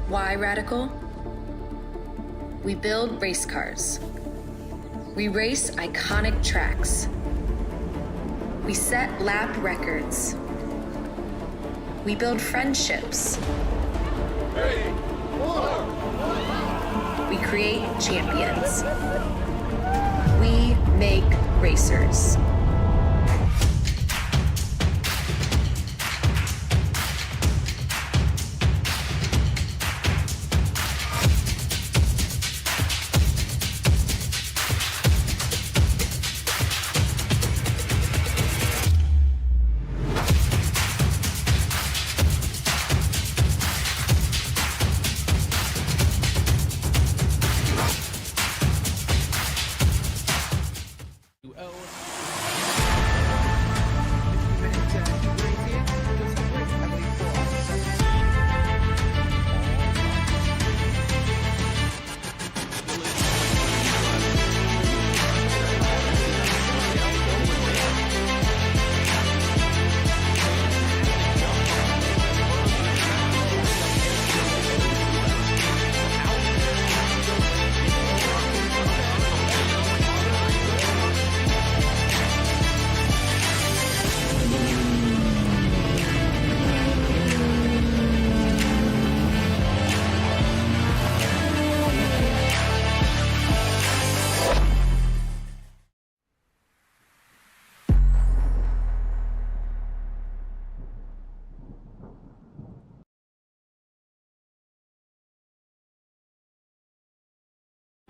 Why Radical? We build race cars. We race iconic tracks. We set lap records. We build friendships. 3, 4. We create champions. We make racers.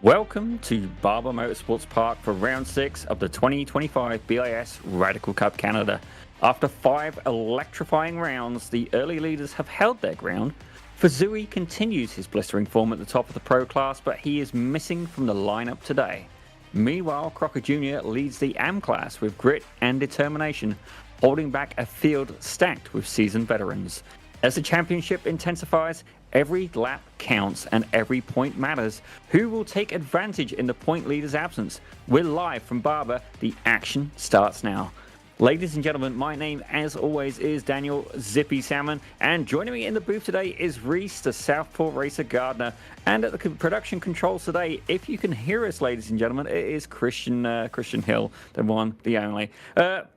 Welcome to Barber Motorsports Park for round 6 of the 2025 BiS Radical Cup Canada. After 5 electrifying rounds, the early leaders have held their ground. Fuzui continues his blistering form at the top of the pro class, but he is missing from the lineup today. Meanwhile, Crocker Jr. leads the AM class with grit and determination, holding back a field stacked with seasoned veterans. As the championship intensifies, every lap counts and every point matters. Who will take advantage in the point leader's absence? We're live from Barber. The action starts now. Ladies and gentlemen, my name, as always, is Daniel Zippy Salmon, and joining me in the booth today is Reese, the Southport Racer Gardener, and at the production controls today, if you can hear us, ladies and gentlemen, it is Christian Hill, the one, the only.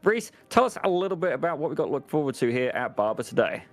Reese, tell us a little bit about what we've got to look forward to here at Barber today.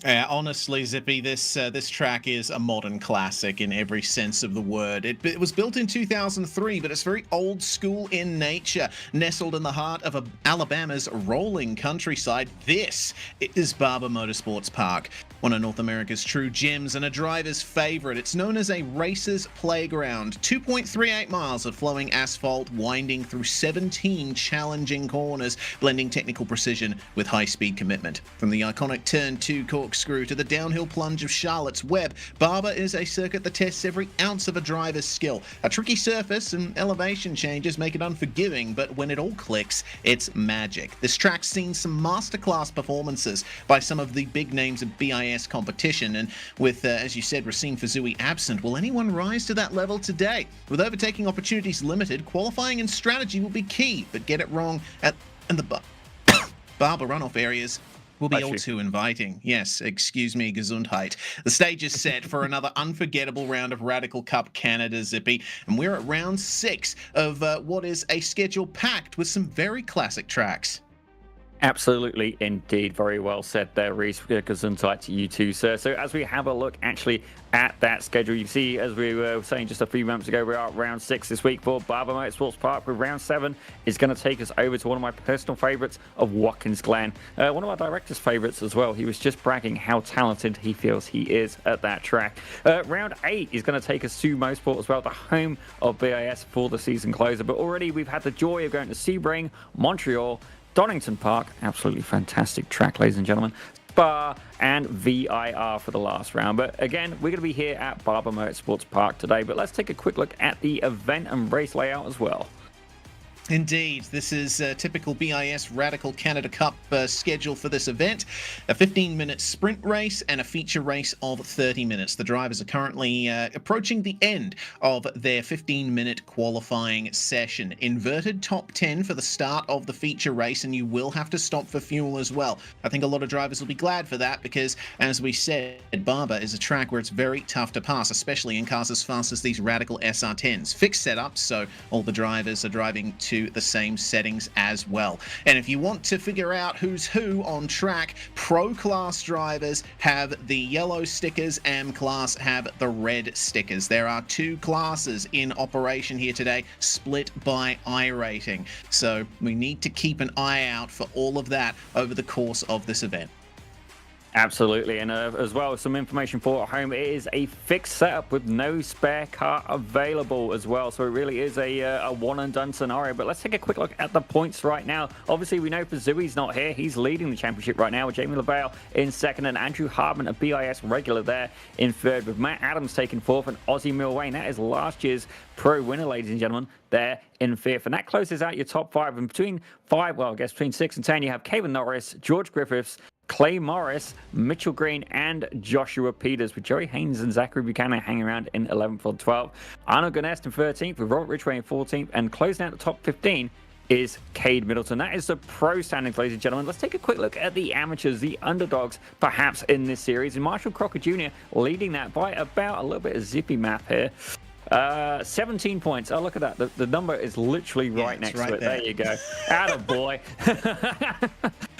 Honestly, Zippy, this track is a modern classic in every sense of the word. It was built in 2003, but it's very old school in nature. Nestled in the heart of Alabama's rolling countryside, this is Barber Motorsports Park, one of North America's true gems and a driver's favorite. It's known as a racer's playground. 2.38 miles of flowing asphalt winding through 17 challenging corners, blending technical precision with high-speed commitment. From the iconic Turn 2 corkscrew to the downhill plunge of Charlotte's Web, Barber is a circuit that tests every ounce of a driver's skill. A tricky surface and elevation changes make it unforgiving, but when it all clicks, it's magic. This track's seen some masterclass performances by some of the big names of BiS competition, and with, as you said, Racine Fuzui absent, will anyone rise to that level today? With overtaking opportunities limited, qualifying and strategy will be key, but get it wrong and the Barber runoff areas will be all too inviting. Yes, excuse me, Gesundheit. The stage is set for another unforgettable round of Radical Cup Canada, Zippy, and we're at round 6 of what is a schedule packed with some very classic tracks. Absolutely, indeed. Very well said there, Reese. Gesundheit to you too, sir. So as we have a look actually at that schedule, you see, as we were saying just a few moments ago, we are at round 6 this week for Barber Motorsports Park, with round 7 is going to take us over to one of my personal favourites of Watkins Glen. One of our director's favourites as well. He was just bragging how talented he feels he is at that track. Round 8 is going to take us to Motorsport as well, the home of BiS for the season closer. But already we've had the joy of going to Sebring, Montreal, Donington Park, absolutely fantastic track, ladies and gentlemen, Spa, and VIR for the last round. But again, we're going to be here at Barber Motorsports Park today, but let's take a quick look at the event and race layout as well. Indeed, this is a typical BiS Radical Canada Cup schedule for this event. A 15-minute sprint race and a feature race of 30 minutes. The drivers are currently approaching the end of their 15-minute qualifying session. Inverted top 10 for the start of the feature race, and you will have to stop for fuel as well. I think a lot of drivers will be glad for that because, as we said, Barber is a track where it's very tough to pass, especially in cars as fast as these Radical SR10s. Fixed setups, so all the drivers are driving to the same settings as well. And if you want to figure out who's who on track, Pro Class drivers have the yellow stickers, AM Class have the red stickers. There are two classes in operation here today, split by iRacing. So we need to keep an eye out for all of that over the course of this event. Absolutely, and as well, some information for at home. It is a fixed setup with no spare car available as well, so it really is a one-and-done scenario. But let's take a quick look at the points right now. Obviously, we know Fazooie's not here. He's leading the championship right now with Jamie LaVale in second, and Andrew Hardman, a BiS regular, there in third, with Matt Adams taking fourth, and Ozzy Milwain, that is last year's pro winner, ladies and gentlemen, there in fifth. And that closes out your top five. And between between 6 and 10, you have Kevin Norris, George Griffiths, Clay Morris, Mitchell Green, and Joshua Peters, with Joey Haynes and Zachary Buchanan hanging around in 11th or 12th. Arnold Gunest in 13th, with Robert Ridgway in 14th, and closing out the top 15 is Cade Middleton. That is the pro standings, ladies and gentlemen. Let's take a quick look at the amateurs, the underdogs, perhaps, in this series. And Marshall Crocker Jr. leading that by about a little bit of zippy math here. 17 points. Oh, look at that. The number is literally right next to it. There you go. Attaboy.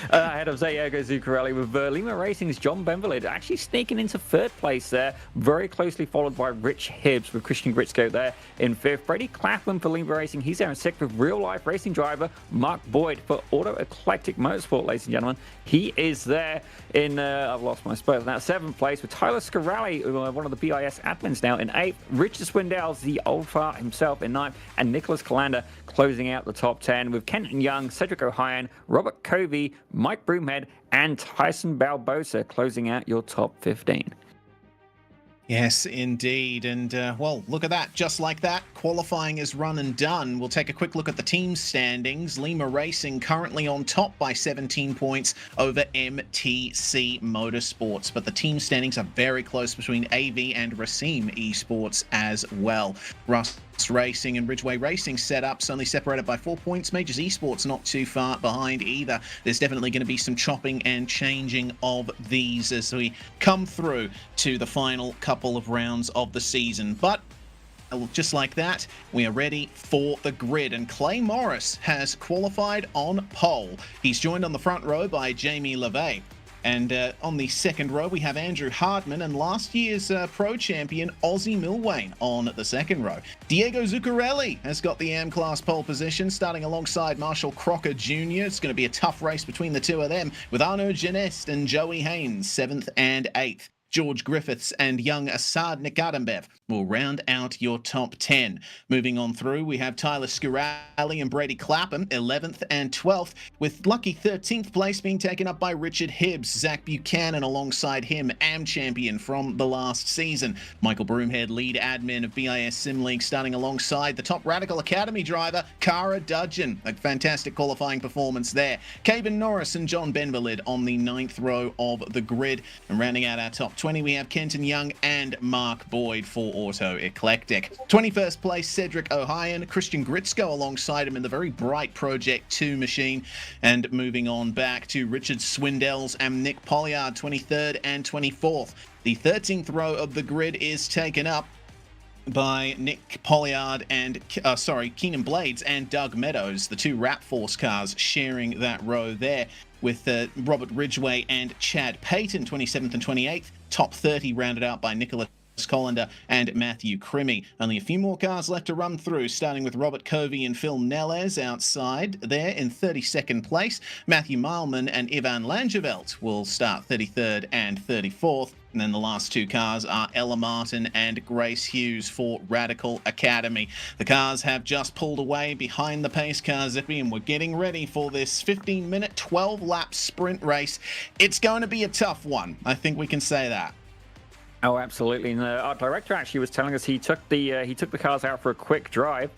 Ahead of Zayago Zuccarelli, with Lima Racing's John Benvalid actually sneaking into third place there. Very closely followed by Rich Hibbs, with Christian Gritzko there in fifth. Brady Clapham for Lima Racing. He's there in sixth, with real-life racing driver Mark Boyd for Auto Eclectic Motorsport, ladies and gentlemen. He is there in, I've lost my spot now, seventh place, with Tyler Scarelli, one of the BiS admins now, in eighth. Richard Swindell's the old fart himself in ninth, and Nicholas Calander closing out the top 10, with Kenton Young, Cedric O'Hyan, Robert Covey, Mike Broomhead, and Tyson Balbosa closing out your top 15. Yes, indeed. And, well, look at that. Just like that, qualifying is run and done. We'll take a quick look at the team standings. Lima Racing currently on top by 17 points over MTC Motorsports. But the team standings are very close between AV and Racine Esports as well. Russ Racing and Ridgeway Racing setups only separated by 4 points. Majors Esports not too far behind either. There's definitely going to be some chopping and changing of these as we come through to the final couple of rounds of the season. But just like that, we are ready for the grid, and Clay Morris has qualified on pole. He's joined on the front row by Jamie LaVay. And on the second row, we have Andrew Hardman and last year's pro champion, Ozzy Milwain, on the second row. Diego Zuccarelli has got the AM Class pole position, starting alongside Marshall Crocker Jr. It's going to be a tough race between the two of them, with Arnaud Genest and Joey Haynes, 7th and 8th. George Griffiths and young Assad Nikadambev will round out your top 10. Moving on through, we have Tyler Scarelli and Brady Clapham, 11th and 12th, with lucky 13th place being taken up by Richard Hibbs. Zach Buchanan alongside him, AM champion from the last season. Michael Broomhead, lead admin of BiS Sim League, starting alongside the top Radical Academy driver, Cara Dudgeon. A fantastic qualifying performance there. Caben Norris and John Benvalid on the 9th row of the grid. And rounding out our top 20, we have Kenton Young and Mark Boyd for Auto Eclectic. 21st place, Cedric O'Hyan, Christian Gritzko alongside him in the very bright Project 2 machine. And moving on back to Richard Swindell's and Nick Polliard, 23rd and 24th. The 13th row of the grid is taken up by Nick Polliard and, Keenan Blades and Doug Meadows, the two Rap Force cars sharing that row there, with Robert Ridgway and Chad Payton, 27th and 28th. Top 30 rounded out by Nicholas Colander and Matthew Crimmy. Only a few more cars left to run through, starting with Robert Covey and Phil Nelles outside there in 32nd place. Matthew Mileman and Ivan Langeveld will start 33rd and 34th. And then the last two cars are Ella Martin and Grace Hughes for Radical Academy. The cars have just pulled away behind the pace car, Zippy, and we're getting ready for this 15-minute, 12-lap sprint race. It's going to be a tough one. I think we can say that. Oh, absolutely. And our director actually was telling us he took the cars out for a quick drive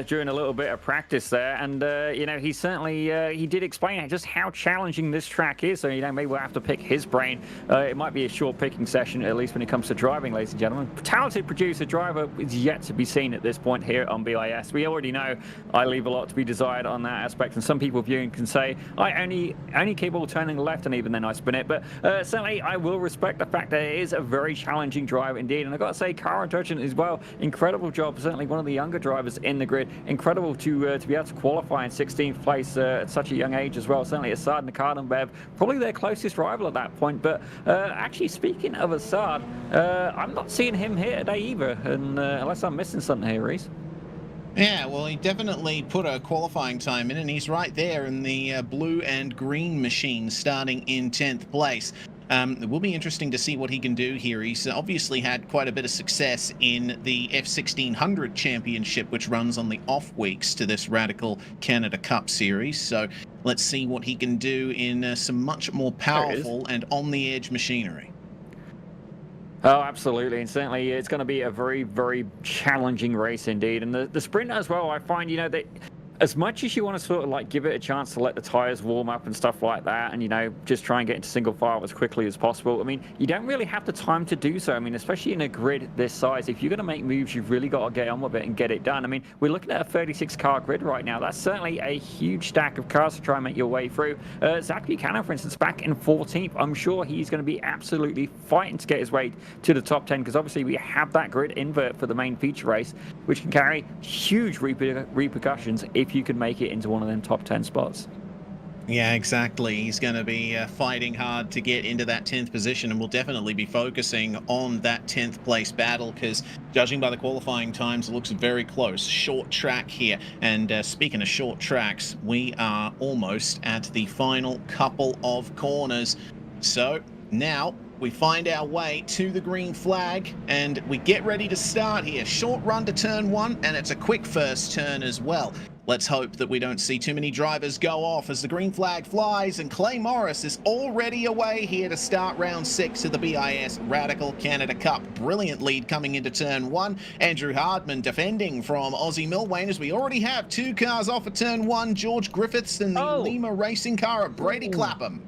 during a little bit of practice there. And, you know, he certainly he did explain just how challenging this track is. So, you know, maybe we'll have to pick his brain. It might be a short picking session, at least when it comes to driving, ladies and gentlemen. Talented producer driver is yet to be seen at this point here on BIS. We already know I leave a lot to be desired on that aspect. And some people viewing can say, I only keep all turning left and even then I spin it. But certainly I will respect the fact that it is a very challenging drive indeed. And I've got to say, Cara Dutchin as well, incredible job. Certainly one of the younger drivers in the grid. Incredible to be able to qualify in 16th place at such a young age as well. Certainly Assad Nakadenbev, probably their closest rival at that point. But actually, speaking of Assad, I'm not seeing him here today either, and unless I'm missing something here, Reese. Yeah, well, he definitely put a qualifying time in, and he's right there in the blue and green machine, starting in 10th place. It will be interesting to see what he can do here. He's obviously had quite a bit of success in the F1600 Championship, which runs on the off weeks to this Radical Canada Cup Series. So let's see what he can do in some much more powerful and on-the-edge machinery. Oh, absolutely. And certainly it's going to be a very, very challenging race indeed. And the sprint as well, I find, you know, that as much as you want to sort of like give it a chance to let the tires warm up and stuff like that, and, you know, just try and get into single file as quickly as possible, I mean, you don't really have the time to do so. I mean, especially in a grid this size, if you're going to make moves, you've really got to get on with it and get it done. I mean, we're looking at a 36-car grid right now. That's certainly a huge stack of cars to try and make your way through. Zach Buchanan, for instance, back in 14th. I'm sure he's going to be absolutely fighting to get his way to the top 10, because obviously we have that grid invert for the main feature race, which can carry huge repercussions if you can make it into one of them top 10 spots. Yeah, exactly. He's going to be fighting hard to get into that 10th position, and we'll definitely be focusing on that 10th place battle, because judging by the qualifying times, it looks very close. Short track here. And speaking of short tracks, we are almost at the final couple of corners. So now we find our way to the green flag and we get ready to start here. Short run to turn 1, and it's a quick first turn as well. Let's hope that we don't see too many drivers go off as the green flag flies, and Clay Morris is already away here to start round 6 of the BiS Radical Canada Cup. Brilliant lead coming into turn 1. Andrew Hardman defending from Ozzy Milwain, as we already have 2 cars off at turn 1. George Griffiths and the Lima Racing car of Brady Clapham.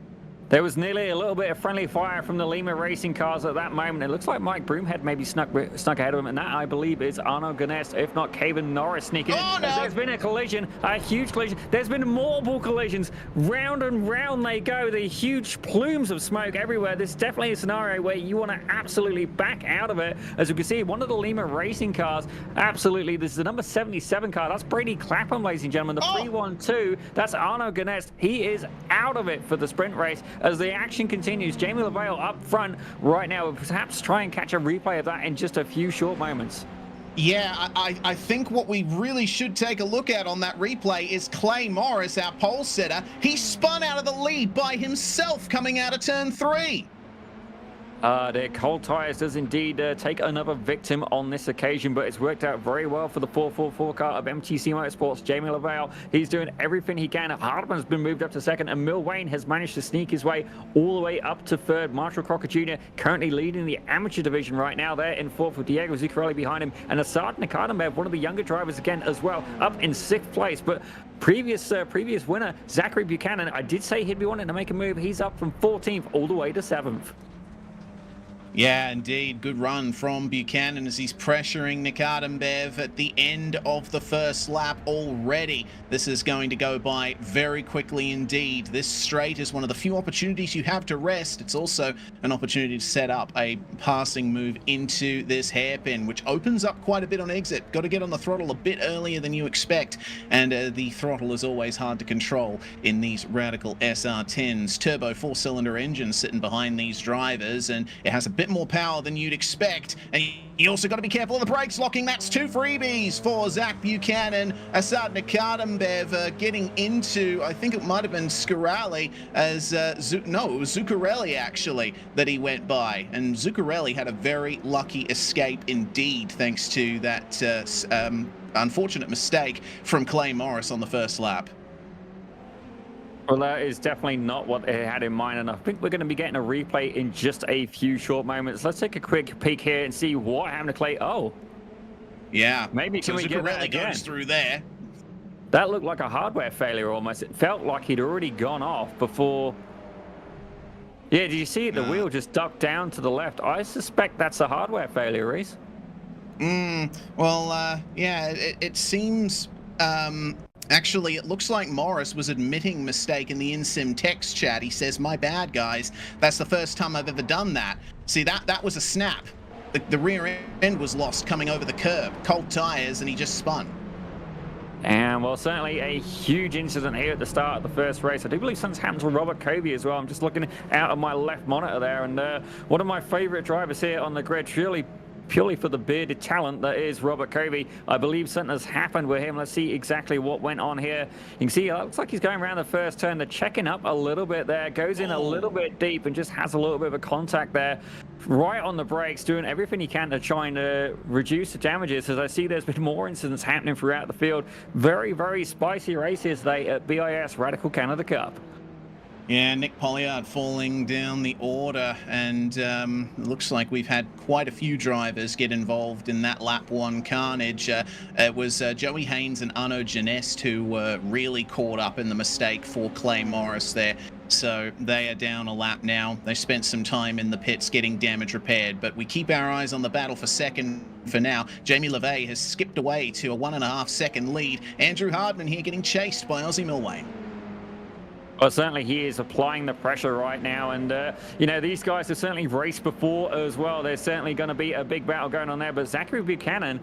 There was nearly a little bit of friendly fire from the Lima Racing cars at that moment. It looks like Mike Broomhead maybe snuck ahead of him, and that, I believe, is Arno Ganess, if not Caven Norris sneaking in. Oh, no. There's been a collision, a huge collision. There's been multiple collisions. Round and round they go. The huge plumes of smoke everywhere. This is definitely a scenario where you want to absolutely back out of it. As you can see, one of the Lima Racing cars, absolutely, this is the number 77 car. That's Brady Clapham, ladies and gentlemen. The 312, that's Arno Ganess. He is out of it for the sprint race. As the action continues, Jamie Lavelle up front right now. We'll perhaps try and catch a replay of that in just a few short moments. Yeah, I think what we really should take a look at on that replay is Clay Morris, our pole sitter. He spun out of the lead by himself coming out of turn 3. Their cold tires does indeed take another victim on this occasion, but it's worked out very well for the 444 car of MTC Motorsports. Jamie Lavelle, he's doing everything he can. Hardman's been moved up to second, and Milwain has managed to sneak his way all the way up to third. Marshall Crocker Jr. currently leading the amateur division right now. There in fourth with Diego Zuccarelli behind him, and Assad Nakadenbev, one of the younger drivers again as well, up in 6th place. But previous winner, Zachary Buchanan, I did say he'd be wanting to make a move. He's up from 14th all the way to 7th. Yeah, indeed. Good run from Buchanan as he's pressuring Nakadenbev at the end of the first lap already. This is going to go by very quickly indeed. This straight is one of the few opportunities you have to rest. It's also an opportunity to set up a passing move into this hairpin, which opens up quite a bit on exit. Got to get on the throttle a bit earlier than you expect, and the throttle is always hard to control in these Radical SR10s. Turbo 4-cylinder engine sitting behind these drivers, and it has a bit more power than you'd expect, and you also got to be careful of the brakes locking. That's 2 freebies for Zach Buchanan. Assad Nakadenbev getting into, I think it might have been Zuccarelli, as it was Zuccarelli actually that he went by, and Zuccarelli had a very lucky escape indeed, thanks to that unfortunate mistake from Clay Morris on the first lap. Well, that is definitely not what they had in mind, and I think we're going to be getting a replay in just a few short moments. Let's take a quick peek here and see what happened to Clay. Oh, Yeah. Maybe can we get that again? Goes through there. That looked like a hardware failure almost. It felt like he'd already gone off before. Yeah, did you see it? The wheel just ducked down to the left. I suspect that's a hardware failure, Reese. Well, yeah, it seems... Actually, it looks like Morris was admitting mistake in the InSim text chat. He says, "My bad, guys. That's the first time I've ever done that." See, that was a snap. The rear end was lost coming over the curb. Cold tires, and he just spun. And, well, certainly a huge incident here at the start of the first race. I do believe something's happened to Robert Covey as well. I'm just looking out of my left monitor there, and one of my favourite drivers here on the grid, purely for the bearded talent that is Robert Covey. I believe something has happened with him. Let's see exactly what went on here. You can see it looks like he's going around the first turn. They're checking up a little bit there, goes in a little bit deep and just has a little bit of a contact there. Right on the brakes, doing everything he can to try and reduce the damages. As I see there's been more incidents happening throughout the field. Very, very spicy races today at BiS Radical Canada Cup. Yeah, Nick Polliard falling down the order, and looks like we've had quite a few drivers get involved in that lap one carnage. It was Joey Haynes and Arnaud Genest who were really caught up in the mistake for Clay Morris there. So they are down a lap now. They spent some time in the pits getting damage repaired, but we keep our eyes on the battle for second for now. Jamie LeVay has skipped away to a 1.5 second lead. Andrew Hardman here getting chased by Ozzy Milwain. Well, certainly he is applying the pressure right now, and you know, these guys have certainly raced before as well. There's certainly going to be a big battle going on there, but Zachary Buchanan,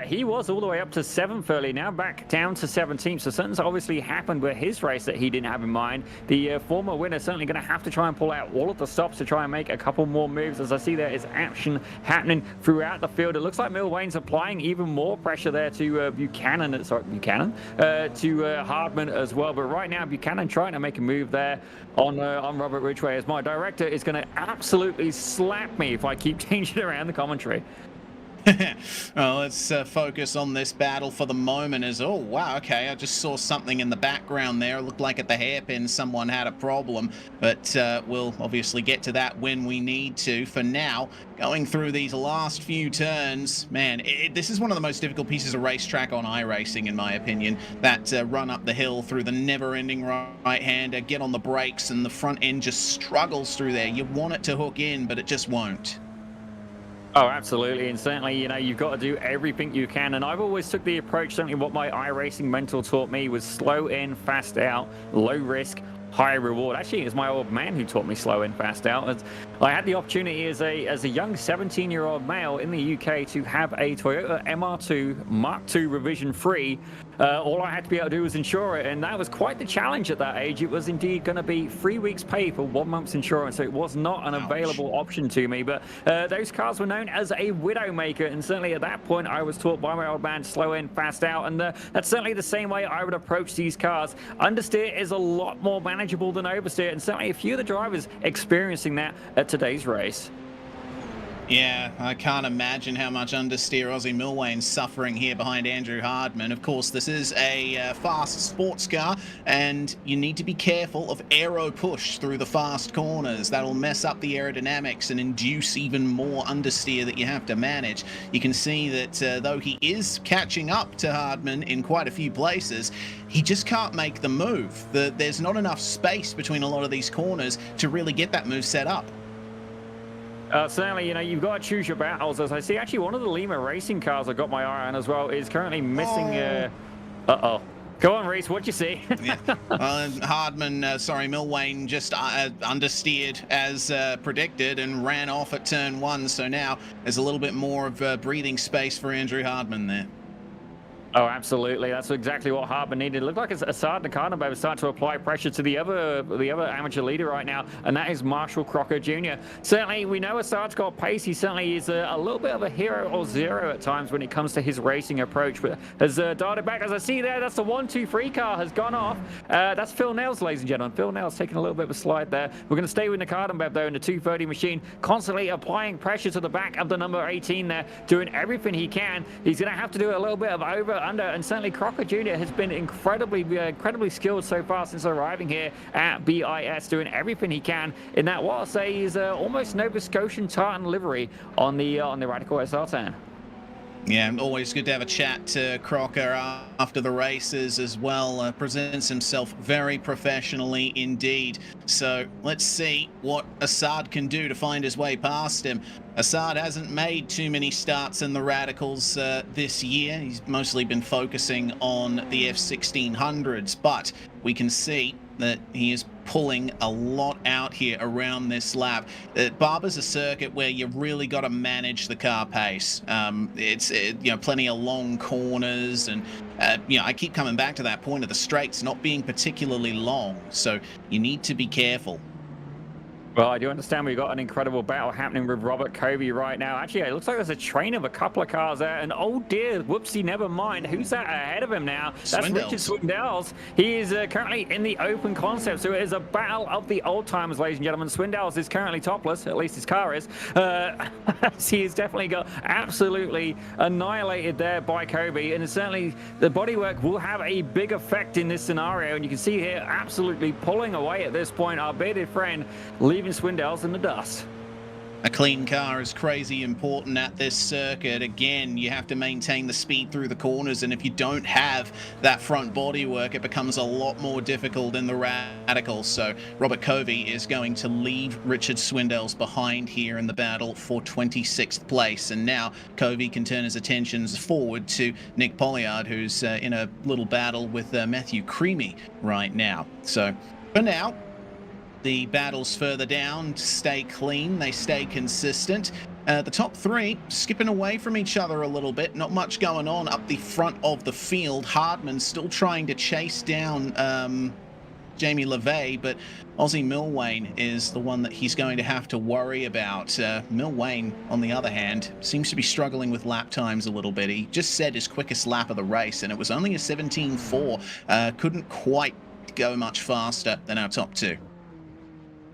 he was all the way up to 7th early, now back down to 17th, so something's obviously happened with his race that he didn't have in mind. The former winner certainly going to have to try and pull out all of the stops to try and make a couple more moves. As I see there is action happening throughout the field. It looks like Milwain's applying even more pressure there to Buchanan, to Hardman as well, but right now Buchanan trying to make a move there on Robert Ridgway, as my director is going to absolutely slap me if I keep changing around the commentary. Well, let's focus on this battle for the moment. Oh, wow, okay, I just saw something in the background there. It looked like at the hairpin someone had a problem, but we'll obviously get to that when we need to. For now, going through these last few turns, man, this is one of the most difficult pieces of racetrack on iRacing, in my opinion. That run up the hill through the never-ending right-hander, get on the brakes, and the front end just struggles through there. You want it to hook in, but it just won't. Oh, absolutely, and certainly, you know, you've got to do everything you can, and I've always took the approach, certainly what my iRacing mentor taught me was slow in, fast out, low risk, high reward. Actually, it was my old man who taught me slow in, fast out. I had the opportunity as a young 17-year-old male in the UK to have a Toyota MR2 Mark II revision free. All I had to be able to do was insure it, and that was quite the challenge at that age. It was indeed going to be 3 weeks pay for 1 month's insurance, so it was not an available option to me. But those cars were known as a widowmaker, and certainly at that point I was taught by my old man slow in, fast out, and that's certainly the same way I would approach these cars. Understeer is a lot more manageable than oversteer, and certainly a few of the drivers experiencing that at today's race. Yeah, I can't imagine how much understeer Ozzy Milwain's suffering here behind Andrew Hardman. Of course, this is a fast sports car, and you need to be careful of aero push through the fast corners. That'll mess up the aerodynamics and induce even more understeer that you have to manage. You can see that though he is catching up to Hardman in quite a few places, he just can't make the move. There's not enough space between a lot of these corners to really get that move set up. Certainly, you know, you've got to choose your battles. As I see, actually, one of the Lima racing cars I got my eye on as well is currently missing. Uh-oh. Go on, Reese, what'd you see? Yeah. Milwain just understeered as predicted and ran off at turn 1. So now there's a little bit more of breathing space for Andrew Hardman there. Oh, absolutely. That's exactly what Hardman needed. It looked like Assad Nakhanov was starting to apply pressure to the other amateur leader right now, and that is Marshall Crocker Jr. Certainly, we know Assad's got pace. He certainly is a little bit of a hero or zero at times when it comes to his racing approach, but has darted back. As I see there, that's the 1-2-3 car has gone off. That's Phil Nels, ladies and gentlemen. Phil Nels taking a little bit of a slide there. We're going to stay with Nakhanov, though, in the 230 machine, constantly applying pressure to the back of the number 18 there, doing everything he can. He's going to have to do a little bit of under, and certainly Crocker Jr. has been incredibly skilled so far since arriving here at BiS, doing everything he can in that what I'll say is almost Nova Scotian tartan livery on the Radical SR10. Yeah, always good to have a chat to Crocker after the races as well. Presents himself very professionally indeed. So let's see what Assad can do to find his way past him. Assad hasn't made too many starts in the Radicals this year. He's mostly been focusing on the F1600s, but we can see that he is pulling a lot out here around this lap. Barber's a circuit where you really got to manage the car pace. It's plenty of long corners, and I keep coming back to that point of the straights not being particularly long, so you need to be careful. Well, I do understand we've got an incredible battle happening with Robert Covey right now. Actually, it looks like there's a train of a couple of cars there, and oh dear, whoopsie, never mind. Who's that ahead of him now? That's Richard Swindells. He is currently in the open concept, so it is a battle of the old timers, ladies and gentlemen. Swindells is currently topless, at least his car is. He has definitely got absolutely annihilated there by Covey, and certainly the bodywork will have a big effect in this scenario, and you can see here absolutely pulling away at this point, our bearded friend, leaving Swindells in the dust. A clean car is crazy important at this circuit. Again, you have to maintain the speed through the corners, and if you don't have that front bodywork, it becomes a lot more difficult in the Radicals. So Robert Covey is going to leave Richard Swindells behind here in the battle for 26th place, and now Covey can turn his attentions forward to Nick Polliard, who's in a little battle with Matthew Creamy right now. So for now, the battles further down stay clean, they stay consistent. The top three skipping away from each other a little bit, not much going on up the front of the field. Hardman still trying to chase down Jamie LeVay, but Ozzy Milwain is the one that he's going to have to worry about. Milwain, on the other hand, seems to be struggling with lap times a little bit. He just set his quickest lap of the race, and it was only a 17.4. Couldn't quite go much faster than our top two.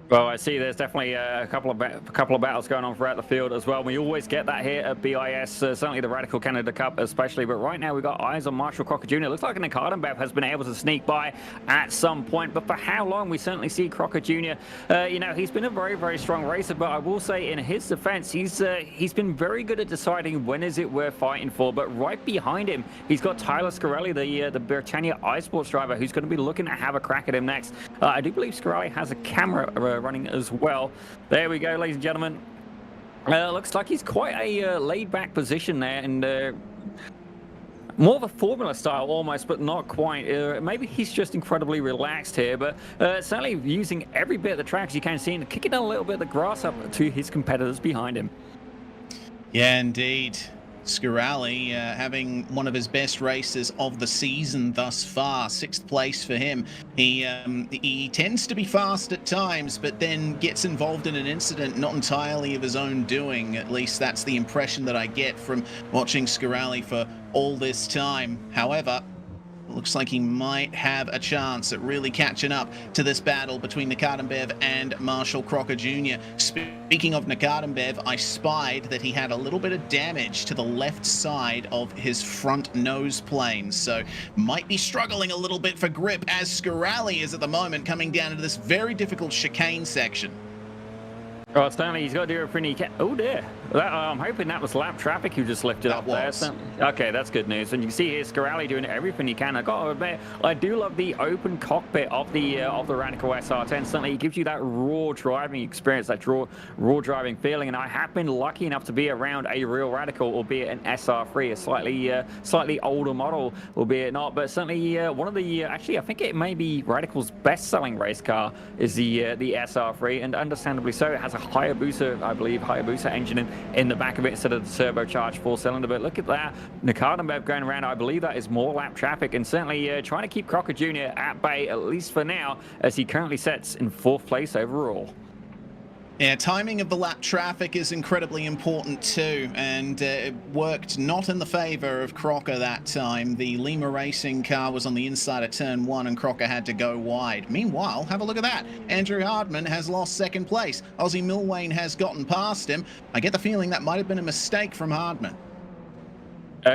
Well, I see there's definitely a couple of battles going on throughout the field as well. We always get that here at BIS, certainly the Radical Canada Cup especially, but right now we've got eyes on Marshall Crocker Jr. It looks like Nicardenbev has been able to sneak by at some point, but for how long we certainly see Crocker Jr. He's been a very, very strong racer, but I will say in his defense, he's been very good at deciding when is it worth fighting for, but right behind him, he's got Tyler Scarelli, the Britannia iSports driver, who's going to be looking to have a crack at him next. I do believe Scarelli has a camera running as well. There we go, ladies and gentlemen. Looks like he's quite a laid-back position there, and more of a Formula style almost, but not quite. Maybe he's just incredibly relaxed here, but certainly using every bit of the track as you can see, and kicking a little bit of the grass up to his competitors behind him. Yeah, indeed. Scarelli having one of his best races of the season thus far. 6th place for him. He tends to be fast at times, but then gets involved in an incident not entirely of his own doing. At least that's the impression that I get from watching Scarelli for all this time. However, looks like he might have a chance at really catching up to this battle between Nicardenbev and Marshall Crocker Jr. Speaking of Nicardenbev, I spied that he had a little bit of damage to the left side of his front nose plane, so might be struggling a little bit for grip as Scarelli is at the moment coming down into this very difficult chicane section. Oh, Stanley, he's got to do everything he can. Oh, dear. I'm hoping that was lap traffic you just lifted up there. Okay, that's good news. And you can see here Scarelli doing everything he can. I got to admit, I do love the open cockpit of the Radical SR10. Certainly, it gives you that raw driving experience, that raw driving feeling. And I have been lucky enough to be around a real Radical, albeit an SR3, a slightly older model, albeit not. But certainly, one of the actually, I think it may be Radical's best-selling race car is the SR3, and understandably so. It has a Hayabusa, I believe, Hayabusa engine in the back of it instead of the turbocharged 4-cylinder. But look at that, Nicardenbev going around. I believe that is more lap traffic, and certainly trying to keep Crocker Jr. at bay, at least for now, as he currently sets in 4th place overall. Yeah, timing of the lap traffic is incredibly important too, and it worked not in the favor of Crocker that time. The Lima Racing car was on the inside of turn 1 and Crocker had to go wide. Meanwhile, have a look at that. Andrew Hardman has lost 2nd place. Ozzy Milwain has gotten past him. I get the feeling that might have been a mistake from Hardman.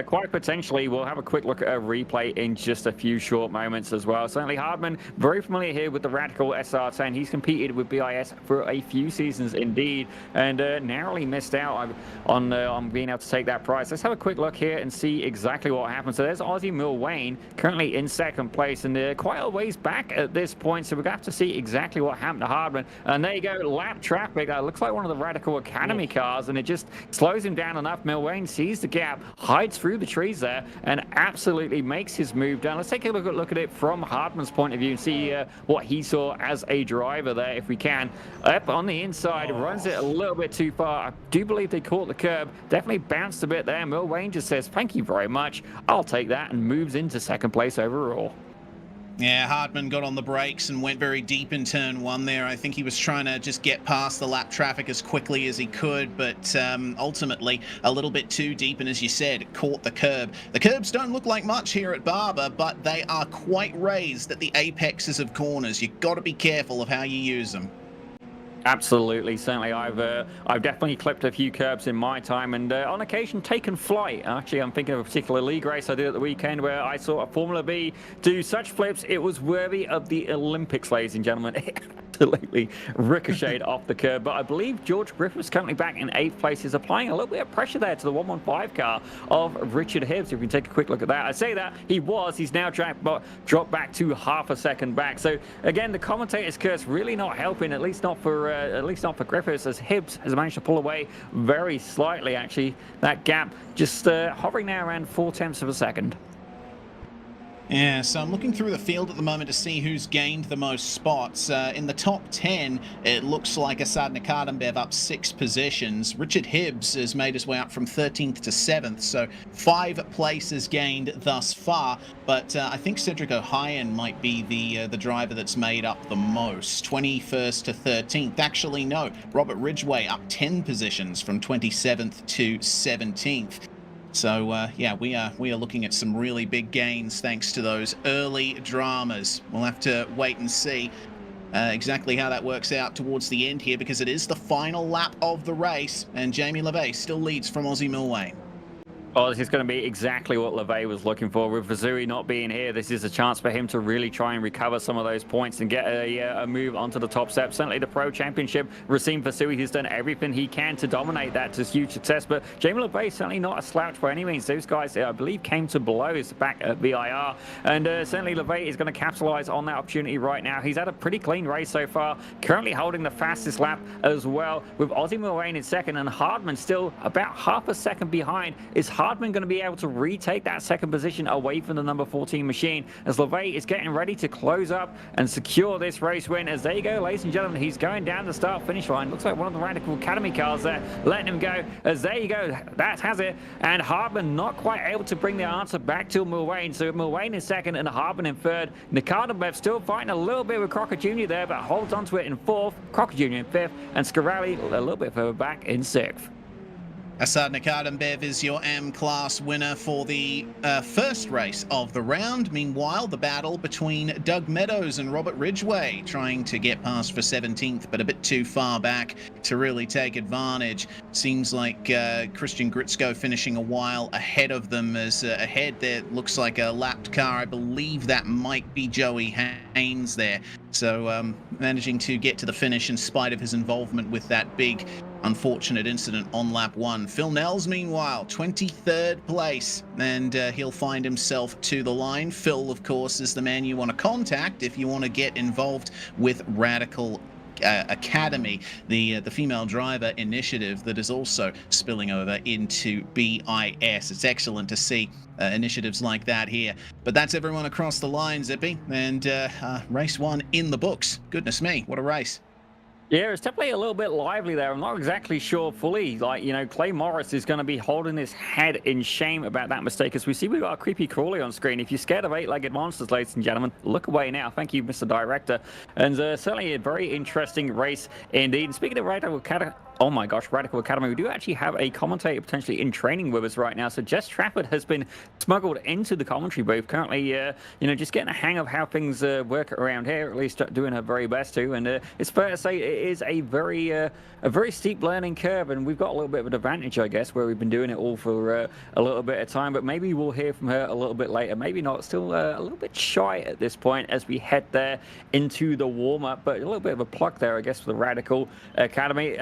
Quite potentially. We'll have a quick look at a replay in just a few short moments as well. Certainly Hardman, very familiar here with the Radical SR10. He's competed with BIS for a few seasons indeed, and narrowly missed out on being able to take that prize. Let's have a quick look here and see exactly what happened. So there's Ozzy Milwain currently in second place, and quite a ways back at this point, so we're going to have to see exactly what happened to Hardman. And there you go, lap traffic. Looks like one of the Radical Academy cars, and it just slows him down enough. Milwain sees the gap, hides through the trees there, and absolutely makes his move down. Let's take a look at it from Hardman's point of view and see what he saw as a driver there, if we can. Up on the inside, runs it a little bit too far. I do believe they caught the curb. Definitely bounced a bit there. Milwain just says, thank you very much, I'll take that, and moves into second place overall. Yeah, Hardman got on the brakes and went very deep in turn one there. I think he was trying to just get past the lap traffic as quickly as he could, but ultimately a little bit too deep, and as you said, caught the curb. The curbs don't look like much here at Barber, but they are quite raised at the apexes of corners. You've got to be careful of how you use them. Absolutely, certainly. I've definitely clipped a few curbs in my time, and on occasion taken flight. Actually, I'm thinking of a particular league race I did at the weekend where I saw a Formula B do such flips. It was worthy of the Olympics, ladies and gentlemen. It absolutely ricocheted off the curb. But I believe George Griffiths currently back in 8th place is applying a little bit of pressure there to the 115 car of Richard Hibbs. If you can take a quick look at that. I say that he's now dropped back to half a second back. So again, the commentator's curse really not helping, at least not for Griffiths, as Hibbs has managed to pull away very slightly. Actually, that gap just hovering now around 0.4 of a second. Yeah, so I'm looking through the field at the moment to see who's gained the most spots. In the top 10, it looks like Asad Nikadambev up 6 positions. Richard Hibbs has made his way up from 13th to 7th, so 5 places gained thus far. But I think Cedric O'Hyan might be the driver that's made up the most, 21st to 13th. Actually, no, Robert Ridgway up 10 positions from 27th to 17th. So, yeah, we are looking at some really big gains thanks to those early dramas. We'll have to wait and see exactly how that works out towards the end here, because it is the final lap of the race, and Jamie LeVay still leads from Ozzy Milwain. Oh, this is going to be exactly what LeVay was looking for. With Vazuri not being here, this is a chance for him to really try and recover some of those points and get a move onto the top step. Certainly the Pro Championship, Racine Vasui has done everything he can to dominate that to huge success, but Jamie LeVay certainly not a slouch by any means. Those guys, I believe, came to below his back at VIR, and certainly LeVay is going to capitalize on that opportunity right now. He's had a pretty clean race so far, currently holding the fastest lap as well, with Ozzy Milwain in second and Hardman still about half a second behind. Is Hardman going to be able to retake that second position away from the number 14 machine, as LeVay is getting ready to close up and secure this race win? As there you go, ladies and gentlemen, he's going down the start-finish line. Looks like one of the Radical Academy cars there, letting him go. As there you go, that has it. And Hardman not quite able to bring the answer back to Milwain. So Milwain in second and Hardman in third. Nikadambev still fighting a little bit with Crocker Jr. there, but holds onto it in fourth. Crocker Jr. in fifth, and Scarelli a little bit further back in sixth. Asad Nikadambev is your M-Class winner for the first race of the round. Meanwhile, the battle between Doug Meadows and Robert Ridgway, trying to get past for 17th, but a bit too far back to really take advantage. Seems like Christian Gritzko finishing a while ahead of them, as ahead there looks like a lapped car. I believe that might be Joey Haynes there. So managing to get to the finish in spite of his involvement with that big unfortunate incident on lap 1. Phil Nels, meanwhile, 23rd place, and he'll find himself to the line. Phil, of course, is the man you want to contact if you want to get involved with Radical Academy, the female driver initiative that is also spilling over into BIS. It's excellent to see initiatives like that here. But that's everyone across the line, Zippy, and race 1 in the books. Goodness me, what a race. Yeah, it's definitely a little bit lively there. I'm not exactly sure fully. Like, you know, Clay Morris is going to be holding his head in shame about that mistake. As we see, we've got a creepy crawly on screen. If you're scared of eight-legged monsters, ladies and gentlemen, look away now. Thank you, Mr. Director. And certainly a very interesting race indeed. And speaking of Oh my gosh, Radical Academy. We do actually have a commentator potentially in training with us right now. So Jess Trafford has been smuggled into the commentary booth. Currently, just getting a hang of how things work around here, at least doing her very best to. And it's fair to say it is a very steep learning curve. And we've got a little bit of an advantage, I guess, where we've been doing it all for a little bit of time. But maybe we'll hear from her a little bit later. Maybe not. Still a little bit shy at this point as we head there into the warm-up. But a little bit of a plug there, I guess, for the Radical Academy.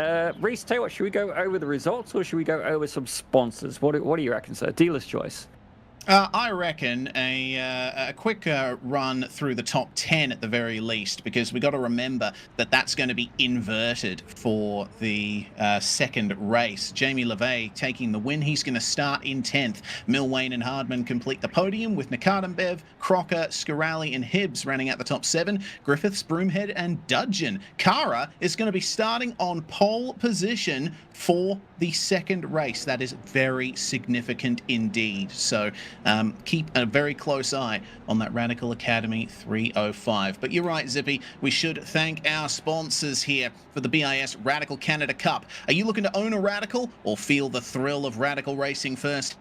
Reese, tell you what, should we go over the results or should we go over some sponsors? What do you reckon, sir? Dealer's choice. I reckon a quick run through the top 10 at the very least, because we got to remember that that's going to be inverted for the second race. Jamie LeVay taking the win. He's going to start in 10th. Milwain and Hardman complete the podium with Nakadambev, Crocker, Scarali and Hibbs running out the top 7. Griffiths, Broomhead and Dudgeon. Kara is going to be starting on pole position for the second race. That is very significant indeed. So keep a very close eye on that Radical Academy 305. But you're right, Zippy, we should thank our sponsors here for the BiS Radical Canada Cup. Are you looking to own a Radical or feel the thrill of Radical racing first?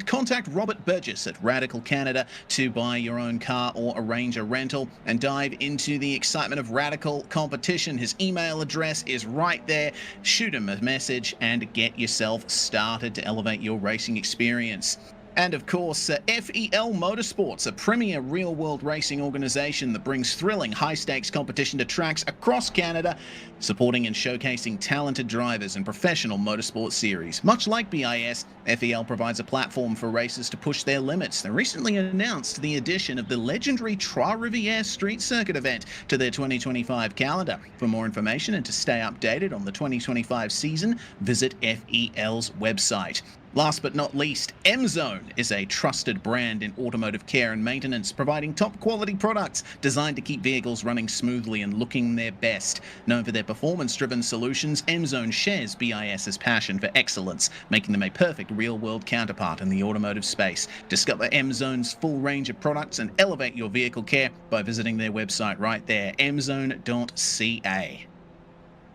Contact Robert Burgess at Radical Canada to buy your own car or arrange a rental and dive into the excitement of Radical competition. His email address is right there. Shoot him a message and get yourself started to elevate your racing experience. And of course, FEL Motorsports, a premier real-world racing organization that brings thrilling, high-stakes competition to tracks across Canada, supporting and showcasing talented drivers and professional motorsport series. Much like BiS, FEL provides a platform for racers to push their limits. They recently announced the addition of the legendary Trois-Rivières Street Circuit event to their 2025 calendar. For more information and to stay updated on the 2025 season, visit FEL's website. Last but not least, M-Zone is a trusted brand in automotive care and maintenance, providing top quality products designed to keep vehicles running smoothly and looking their best. Known for their performance-driven solutions, M-Zone shares BiS's passion for excellence, making them a perfect real-world counterpart in the automotive space. Discover M-Zone's full range of products and elevate your vehicle care by visiting their website right there, mzone.ca.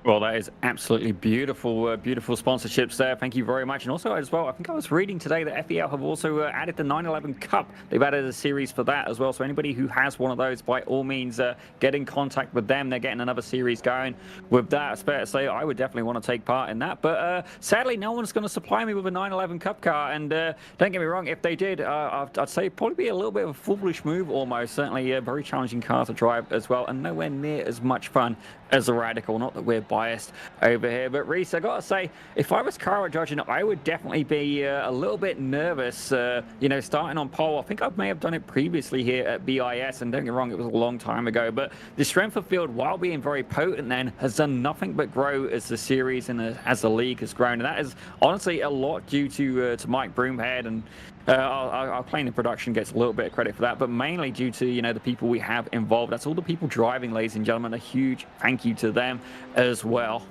Well, that is absolutely beautiful, beautiful sponsorships there. Thank you very much. And also as well, I think I was reading today that FEL have also added the 911 Cup. They've added a series for that as well. So anybody who has one of those, by all means, get in contact with them. They're getting another series going with that. It's fair to say I would definitely want to take part in that. But sadly, no one's going to supply me with a 911 Cup car. And don't get me wrong, if they did, I'd say it'd probably be a little bit of a foolish move almost. Certainly a very challenging car to drive as well, and nowhere near as much fun as a Radical. Not that we're biased over here, but Reese, I gotta say, if I was Kara judging, I would definitely be a little bit nervous, starting on pole. I think I may have done it previously here at BiS, and don't get me wrong, it was a long time ago, but the strength of field, while being very potent then, has done nothing but grow as the series and as the league has grown, and that is honestly a lot due to Mike Broomhead, and our plane in production gets a little bit of credit for that, but mainly due to the people we have involved. That's all the people driving, ladies and gentlemen. A huge thank you to them as well.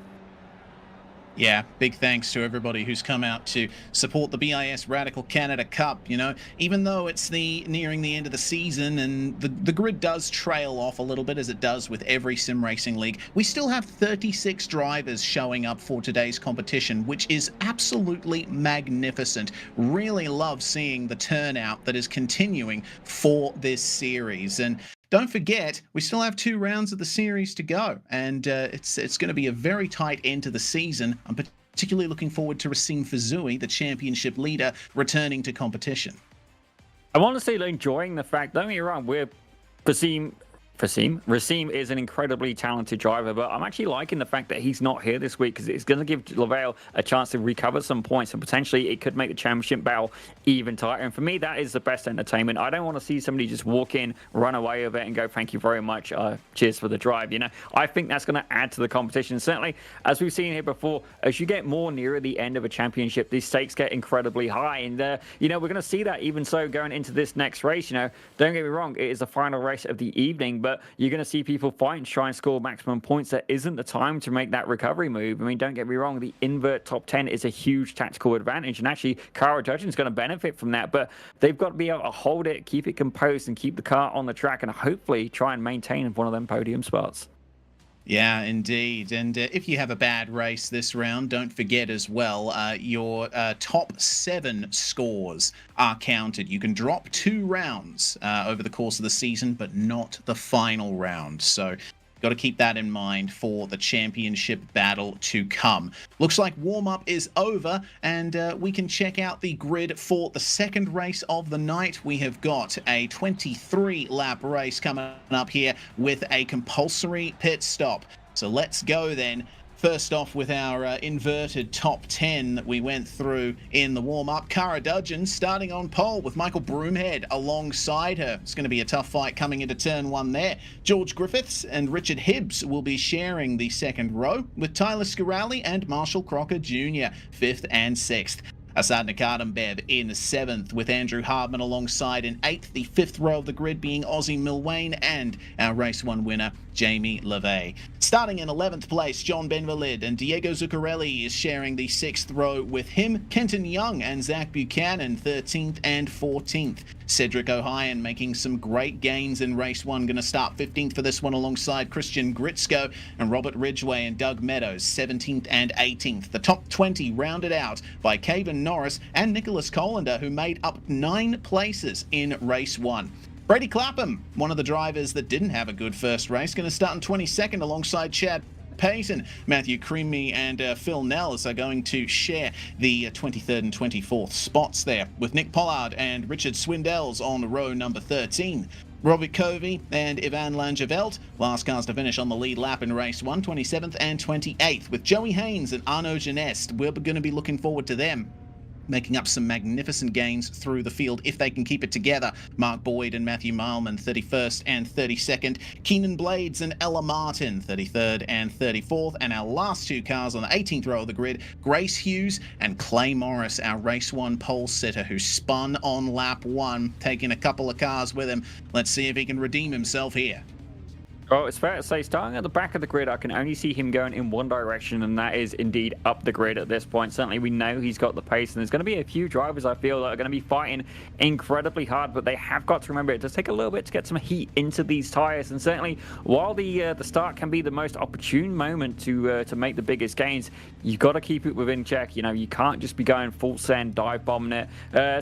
Yeah, big thanks to everybody who's come out to support the BiS Radical Canada Cup. Even though it's nearing the end of the season and the grid does trail off a little bit, as it does with every sim racing league, we still have 36 drivers showing up for today's competition, which is absolutely magnificent. Really love seeing the turnout that is continuing for this series. And don't forget, we still have 2 rounds of the series to go, and it's going to be a very tight end to the season. I'm particularly looking forward to Racine Fazui, the championship leader, returning to competition. I'm honestly enjoying the fact, don't get me wrong, Racine is an incredibly talented driver, but I'm actually liking the fact that he's not here this week, because it's going to give LaVale a chance to recover some points, and potentially it could make the championship battle even tighter. And for me, that is the best entertainment. I don't want to see somebody just walk in, run away with it, and go, thank you very much, cheers for the drive. I think that's going to add to the competition. And certainly, as we've seen here before, as you get more nearer the end of a championship, these stakes get incredibly high. And, we're going to see that even so going into this next race. Don't get me wrong, it is the final race of the evening, but you're going to see people fight and try and score maximum points. There isn't the time to make that recovery move. I mean, don't get me wrong, the invert top 10 is a huge tactical advantage, and actually Kara Judgen's going to benefit from that, but they've got to be able to hold it, keep it composed, and keep the car on the track, and hopefully try and maintain one of them podium spots. Yeah, indeed. And if you have a bad race this round, don't forget as well, your top 7 scores are counted. You can drop 2 rounds over the course of the season, but not the final round. So got to keep that in mind for the championship battle to come. Looks like warm-up is over, and we can check out the grid for the second race of the night. We have got a 23-lap race coming up here with a compulsory pit stop. So let's go then. First off with our inverted top 10 that we went through in the warm-up. Cara Dudgeon starting on pole with Michael Broomhead alongside her. It's going to be a tough fight coming into turn 1 there. George Griffiths and Richard Hibbs will be sharing the second row with Tyler Scarali and Marshall Crocker Jr. 5th and 6th. Asad Nakadambev in 7th with Andrew Hardman alongside in 8th. The 5th row of the grid being Ozzy Milwain and our race 1 winner, Jamie LeVay. Starting in 11th place, John Benvalid and Diego Zuccarelli is sharing the 6th row with him. Kenton Young and Zach Buchanan 13th and 14th. Cedric O'Hyan making some great gains in race 1, going to start 15th for this one alongside Christian Gritzko, and Robert Ridgway and Doug Meadows 17th and 18th. The top 20 rounded out by Caven Norris and Nicholas Colander, who made up 9 places in race 1. Brady Clapham, one of the drivers that didn't have a good first race, going to start in 22nd alongside Chad Payton. Matthew Creamy and Phil Nels are going to share the 23rd and 24th spots there, with Nick Pollard and Richard Swindells on row number 13. Robert Covey and Ivan Langeveld, last cars to finish on the lead lap in race 1, 27th and 28th, with Joey Haynes and Arnaud Genest. We're going to be looking forward to them making up some magnificent gains through the field if they can keep it together. Mark Boyd and Matthew Mileman 31st and 32nd. Keenan Blades and Ella Martin 33rd and 34th. And our last 2 cars on the 18th row of the grid, Grace Hughes and Clay Morris, our race 1 pole sitter who spun on lap 1, taking a couple of cars with him. Let's see if he can redeem himself here. Well, it's fair to say, starting at the back of the grid, I can only see him going in one direction, and that is indeed up the grid at this point. Certainly, we know he's got the pace, and there's going to be a few drivers, I feel, that are going to be fighting incredibly hard, but they have got to remember it does take a little bit to get some heat into these tyres. And certainly, while the start can be the most opportune moment to make the biggest gains, you've got to keep it within check. You know, you can't just be going full send, dive bombing it.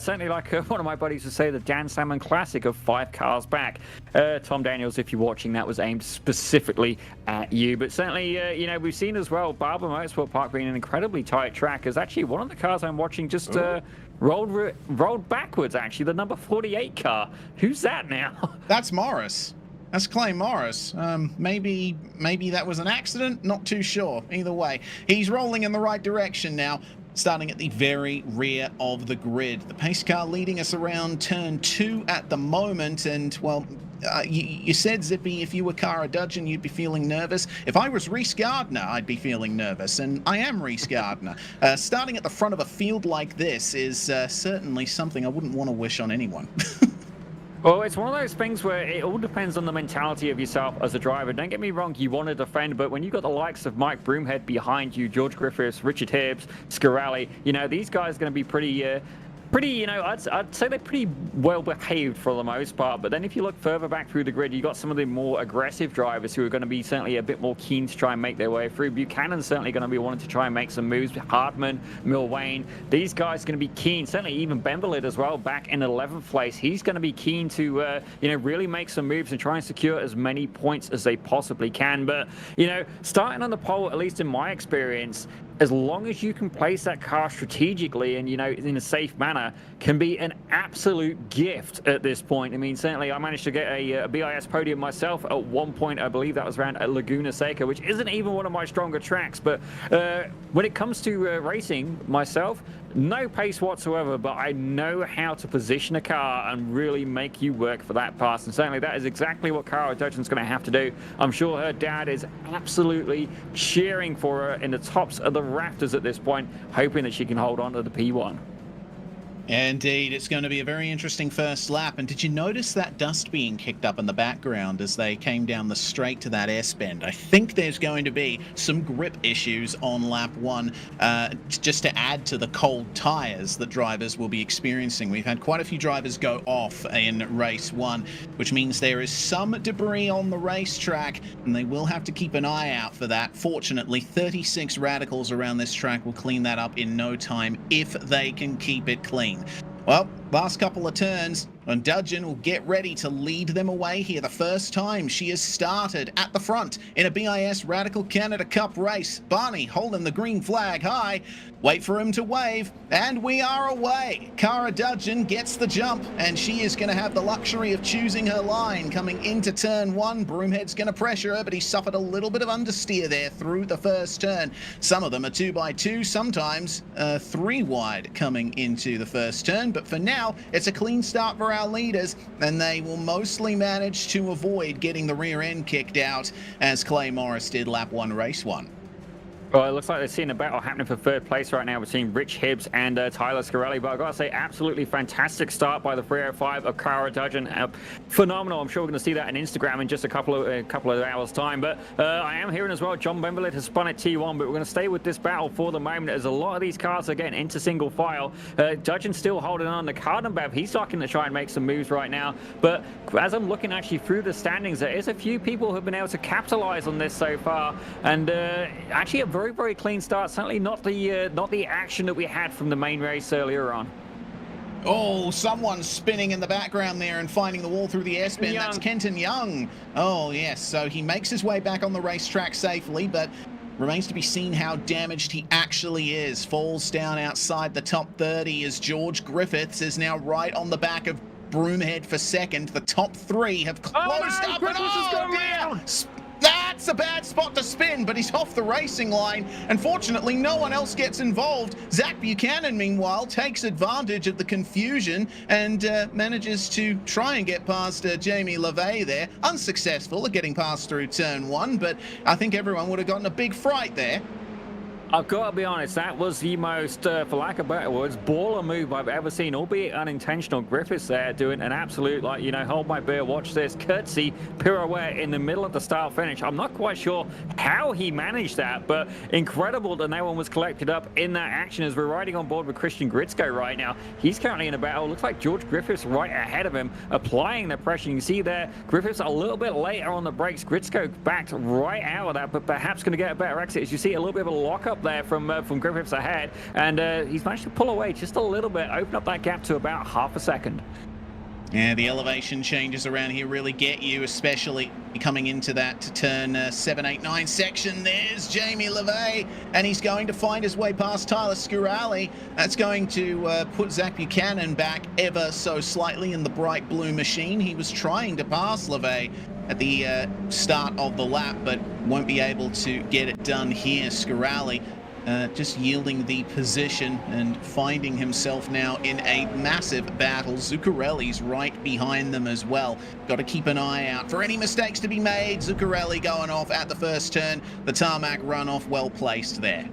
Certainly, like one of my buddies would say, the Dan Salmon classic of 5 cars back. Tom Daniels, if you're watching, that was aimed specifically at you. But certainly, you know, we've seen as well Barber Motorsport Park being an incredibly tight track, as actually one of the cars I'm watching just rolled backwards, actually, the number 48 car. Who's that now? That's Morris. That's Clay Morris. Maybe that was an accident? Not too sure. Either way, he's rolling in the right direction now, starting at the very rear of the grid. The pace car leading us around turn 2 at the moment, and, well, you said, Zippy, if you were Cara Dudgeon, you'd be feeling nervous. If I was Reese Gardner, I'd be feeling nervous, and I am Reese Gardner. Starting at the front of a field like this is certainly something I wouldn't want to wish on anyone. Well, it's one of those things where it all depends on the mentality of yourself as a driver. Don't get me wrong, you want to defend, but when you've got the likes of Mike Broomhead behind you, George Griffiths, Richard Hibbs, Scarali, you know, these guys are going to be pretty, you know, I'd say they're pretty well behaved for the most part. But then if you look further back through the grid, you got some of the more aggressive drivers who are going to be certainly a bit more keen to try and make their way through. Buchanan's certainly going to be wanting to try and make some moves. Hartman, Milwain, these guys are going to be keen. Certainly even Benvalid as well, back in 11th place. He's going to be keen to, you know, really make some moves and try and secure as many points as they possibly can. But, you know, starting on the pole, at least in my experience, as long as you can place that car strategically and, you know, in a safe manner, can be an absolute gift at this point. I mean, certainly I managed to get a BIS podium myself at one point. I believe that was around at Laguna Seca, which isn't even one of my stronger tracks. But when it comes to racing myself, no pace whatsoever, but I know how to position a car and really make you work for that pass. And certainly that is exactly what Cara Dudgeon's going to have to do. I'm sure her dad is absolutely cheering for her in the tops of the rafters at this point, hoping that she can hold on to the P1. Indeed, it's going to be a very interesting first lap. And did you notice that dust being kicked up in the background as they came down the straight to that S-bend? I think there's going to be some grip issues on lap 1, just to add to the cold tyres that drivers will be experiencing. We've had quite a few drivers go off in race 1, which means there is some debris on the racetrack, and they will have to keep an eye out for that. Fortunately, 36 radicals around this track will clean that up in no time if they can keep it clean. Well, last couple of turns, and Dudgeon will get ready to lead them away here. The first time she has started at the front in a BiS Radical Canada Cup race. Barney holding the green flag high. Wait for him to wave, and we are away. Cara Dudgeon gets the jump, and she is going to have the luxury of choosing her line coming into turn 1. Broomhead's going to pressure her, but he suffered a little bit of understeer there through the first turn. Some of them are 2x2, sometimes 3 wide coming into the first turn, but for now, it's a clean start for our leaders, and they will mostly manage to avoid getting the rear end kicked out, as Clay Morris did lap 1, race 1. Well, it looks like they're seeing a battle happening for third place right now between Rich Hibbs and Tyler Scarelli. But I've got to say, absolutely fantastic start by the 305 of Cara Dudgeon. Phenomenal. I'm sure we're going to see that on Instagram in just a couple of hours' time. But I am hearing as well, John Bemberlet has spun at T1, but we're going to stay with this battle for the moment as a lot of these cars are getting into single file. Dudgeon's still holding on. The Cardenbev, he's starting to try and make some moves right now. But as I'm looking actually through the standings, there is a few people who have been able to capitalize on this so far. And actually a very, very clean start. Certainly not the action that we had from the main race earlier on. Oh, someone's spinning in the background there and finding the wall through the S-bend. That's Kenton Young. Oh, yes. So he makes his way back on the racetrack safely, but remains to be seen how damaged he actually is. Falls down outside the top 30 as George Griffiths is now right on the back of Broomhead for second. The top 3 have closed up. And that's a bad spot to spin, but he's off the racing line. Unfortunately, no one else gets involved. Zach Buchanan, meanwhile, takes advantage of the confusion and manages to try and get past Jamie LeVay there. Unsuccessful at getting past through turn 1, but I think everyone would have gotten a big fright there. I've got to be honest, that was the most, for lack of better words, baller move I've ever seen, albeit unintentional. Griffiths there doing an absolute, like, you know, hold my beer, watch this, curtsy pirouette in the middle of the start finish. I'm not quite sure how he managed that, but incredible that no one was collected up in that action as we're riding on board with Christian Gritzko right now. He's currently in a battle. Looks like George Griffiths right ahead of him, applying the pressure. You can see there, Griffiths a little bit later on the brakes. Gritzko backed right out of that, but perhaps going to get a better exit. As you see a little bit of a lockup there from Griffiths ahead, and he's managed to pull away just a little bit, open up that gap to about half a second. Yeah, the elevation changes around here really get you, especially coming into that turn 7, 8, 9 section. There's Jamie LeVay, and he's going to find his way past Tyler Scarelli. That's going to put Zach Buchanan back ever so slightly in the bright blue machine. He was trying to pass LeVay at the start of the lap, but won't be able to get it done here. Scarelli just yielding the position and finding himself now in a massive battle. Zuccarelli's right behind them as well. Got to keep an eye out for any mistakes to be made. Zuccarelli going off at the first turn. The tarmac runoff well placed there.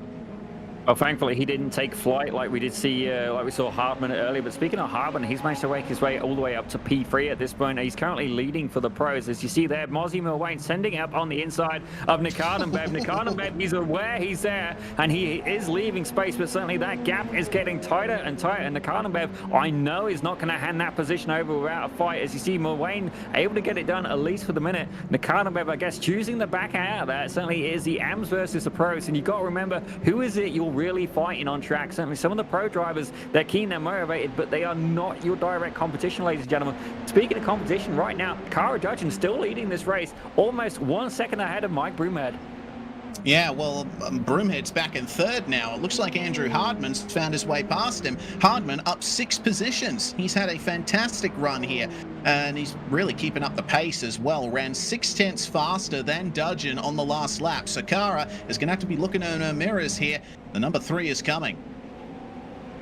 Well, thankfully, he didn't take flight like we did see, like we saw Hardman earlier. But speaking of Hardman, he's managed to make his way all the way up to P3 at this point. He's currently leading for the pros. As you see there, Ozzy Milwain sending up on the inside of Nikardenbev. Nikardenbev, he's aware he's there, and he is leaving space, but certainly that gap is getting tighter and tighter. And Nikardenbev, I know, is not going to hand that position over without a fight. As you see, Milwain able to get it done, at least for the minute. Nikardenbev, I guess, choosing the back out of that certainly is the AMs versus the pros. And you've got to remember, who is it you're really fighting on track? Certainly some of the pro drivers, they're keen, they're motivated, but they are not your direct competition, ladies and gentlemen. Speaking of competition right now, Cara Dudgeon still leading this race, almost 1 second ahead of Mike Broomhead. Yeah, well, Broomhead's back in third now. It looks like Andrew Hardman's found his way past him. Hardman up 6 positions. He's had a fantastic run here, and he's really keeping up the pace as well. Ran 0.6 faster than Dudgeon on the last lap. So Cara is going to have to be looking in her mirrors here. The number 3 is coming.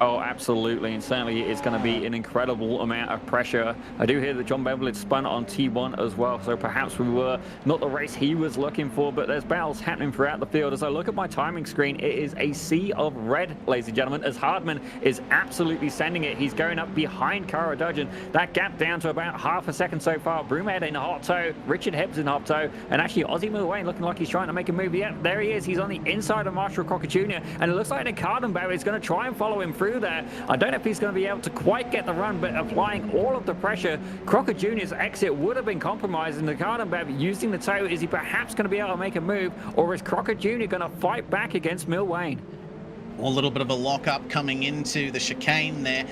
Oh, absolutely, and certainly it's going to be an incredible amount of pressure. I do hear that John Bevel spun on T1 as well, so perhaps we were not the race he was looking for, but there's battles happening throughout the field. As I look at my timing screen, it is a sea of red, ladies and gentlemen, as Hardman is absolutely sending it. He's going up behind Cara Dudgeon. That gap down to about half a second so far. Broomhead in hot toe, Richard Hibbs in hot toe, and actually Ozzy Milwain looking like he's trying to make a move. Yep, there he is. He's on the inside of Marshall Crocker Jr., and it looks like Nicardenbauer is going to try and follow him through there. I don't know if he's going to be able to quite get the run, but applying all of the pressure, Crocker Jr.'s exit would have been compromised, and Nicardenbauer using the toe. Is he perhaps going to be able to make a move, or is Crocker Jr. going to fight back against Milwain? A little bit of a lock-up coming into the chicane there.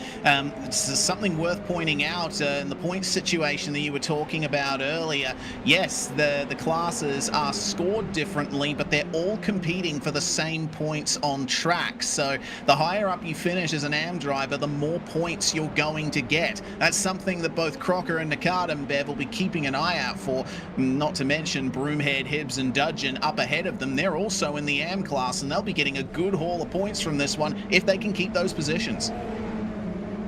Something worth pointing out in the points situation that you were talking about earlier. Yes, the classes are scored differently, but they're all competing for the same points on track. So the higher up you finish as an AM driver, the more points you're going to get. That's something that both Crocker and Nicardenbauer will be keeping an eye out for. Not to mention Broomhead, Hibbs, and Dudgeon up ahead of them. They're also in the AM class, and they'll be getting a good haul of points from this one if they can keep those positions.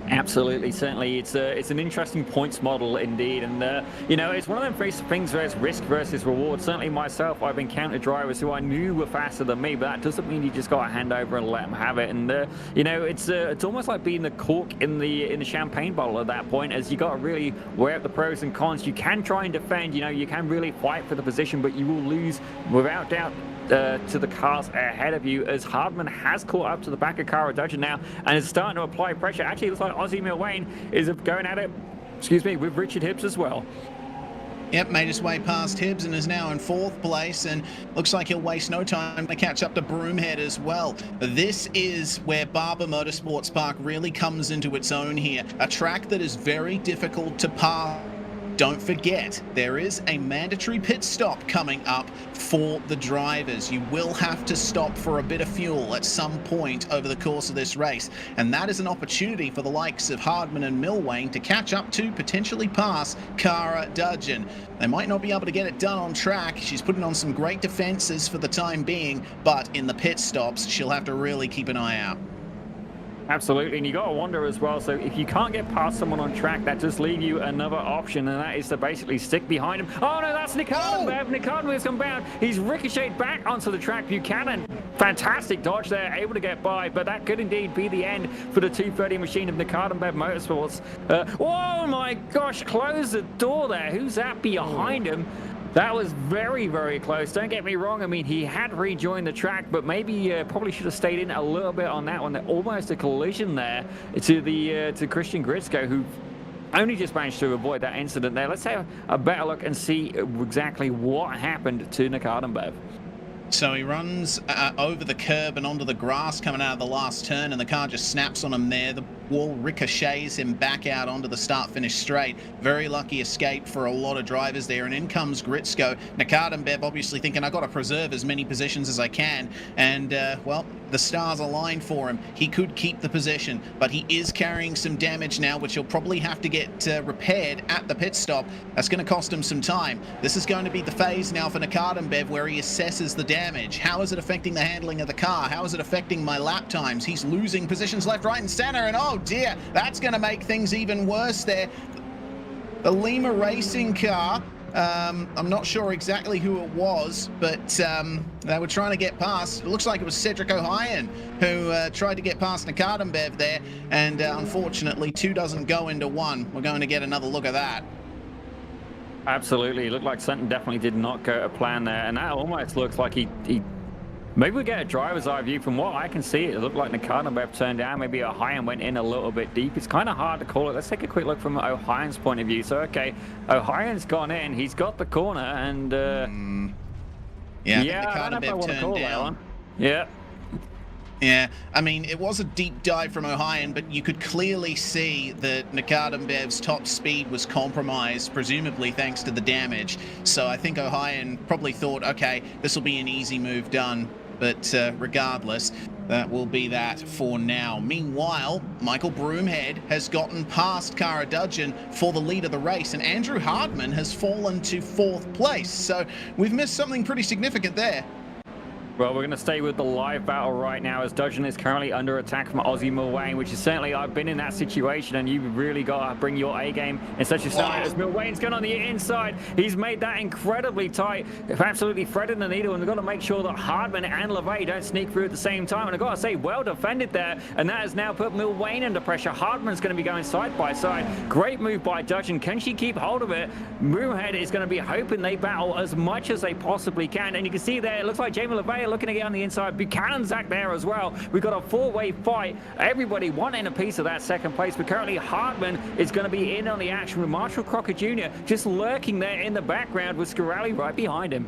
Absolutely, certainly. It's an interesting points model indeed, and you know, it's one of them things where it's risk versus reward. Certainly myself, I've encountered drivers who I knew were faster than me, but that doesn't mean you just got to hand over and let them have it. And you know, it's almost like being the cork in the champagne bottle at that point, as you got to really weigh up the pros and cons. You can try and defend, you know, you can really fight for the position, but you will lose without doubt to the cars ahead of you, as Hardman has caught up to the back of Cara Dudgeon now and is starting to apply pressure. Actually, it looks like Ozzy Milwain is going at it, with Richard Hibbs as well. Yep, made his way past Hibbs and is now in 4th place, and looks like he'll waste no time to catch up to Broomhead as well. This is where Barber Motorsports Park really comes into its own here. A track that is very difficult to pass. Don't forget, there is a mandatory pit stop coming up for the drivers. You will have to stop for a bit of fuel at some point over the course of this race, and that is an opportunity for the likes of Hardman and Milwain to catch up to, potentially pass, Cara Dudgeon. They might not be able to get it done on track. She's putting on some great defenses for the time being, but in the pit stops, she'll have to really keep an eye out. Absolutely, and you got to wonder as well, so if you can't get past someone on track, that just leaves you another option, and that is to basically stick behind him. Oh no, that's Nicardenbauer. Nicardenbauer's come down. He's ricocheted back onto the track. Buchanan, fantastic dodge there, able to get by, but that could indeed be the end for the 230 machine of Nicardenbauer Motorsports. Oh my gosh, close the door there. Who's that behind him? That was very, very close. Don't get me wrong. I mean, he had rejoined the track, but maybe probably should have stayed in a little bit on that one. Almost a collision there to Christian Gritzko, who only just managed to avoid that incident there. Let's have a better look and see exactly what happened to Nicardenbauer. So he runs over the curb and onto the grass coming out of the last turn, and the car just snaps on him there. The wall ricochets him back out onto the start-finish straight. Very lucky escape for a lot of drivers there, and in comes Gritzko. Nicardenbauer obviously thinking, I've got to preserve as many positions as I can, and well, the stars aligned for him. He could keep the position, but he is carrying some damage now, which he'll probably have to get repaired at the pit stop. That's going to cost him some time. This is going to be the phase now for Nicardenbauer where he assesses the damage. How is it affecting the handling of the car? How is it affecting my lap times? He's losing positions left, right, and center, and oh dear, that's going to make things even worse there. The Lima Racing car, I'm not sure exactly who it was, but they were trying to get past. It looks like it was Cedric O'Hyan who tried to get past Nicardenbauer there, and unfortunately 2 doesn't go into 1. We're going to get another look at that. Absolutely, it looked like something definitely did not go to plan there, and that almost looks like he maybe we get a driver's eye view. From what I can see, it looked like Nicardenbauer turned down, maybe O'Hyan went in a little bit deep. It's kind of hard to call it. Let's take a quick look from O'Hyan's point of view. So okay, O'Hyan's gone in, he's got the corner, and yeah, I don't know if I want to call that one. Yeah, I mean, it was a deep dive from O'Hyan, but you could clearly see that Nicardenbauer's top speed was compromised, presumably thanks to the damage. So I think O'Hyan probably thought, okay, this will be an easy move done. But regardless, that will be that for now. Meanwhile, Michael Broomhead has gotten past Cara Dudgeon for the lead of the race, and Andrew Hardman has fallen to 4th place. So we've missed something pretty significant there. Well, we're going to stay with the live battle right now as Dudgeon is currently under attack from Ozzy Milwain, which is certainly, I've been in that situation, and you've really got to bring your A game in such a scenario. As Milwain's gone on the inside, he's made that incredibly tight, absolutely threading the needle, and we've got to make sure that Hardman and LeVay don't sneak through at the same time. And I've got to say, well defended there, and that has now put Milwain under pressure. Hardman's going to be going side by side. Great move by Dudgeon. Can she keep hold of it? Broomhead is going to be hoping they battle as much as they possibly can, and you can see there, it looks like Jamie LeVay looking to get on the inside. Buchanan Zach there as well. We've got a four-way fight. Everybody wanting a piece of that second place, but currently Hardman is going to be in on the action with Marshall Crocker Jr. just lurking there in the background with Scarelli right behind him.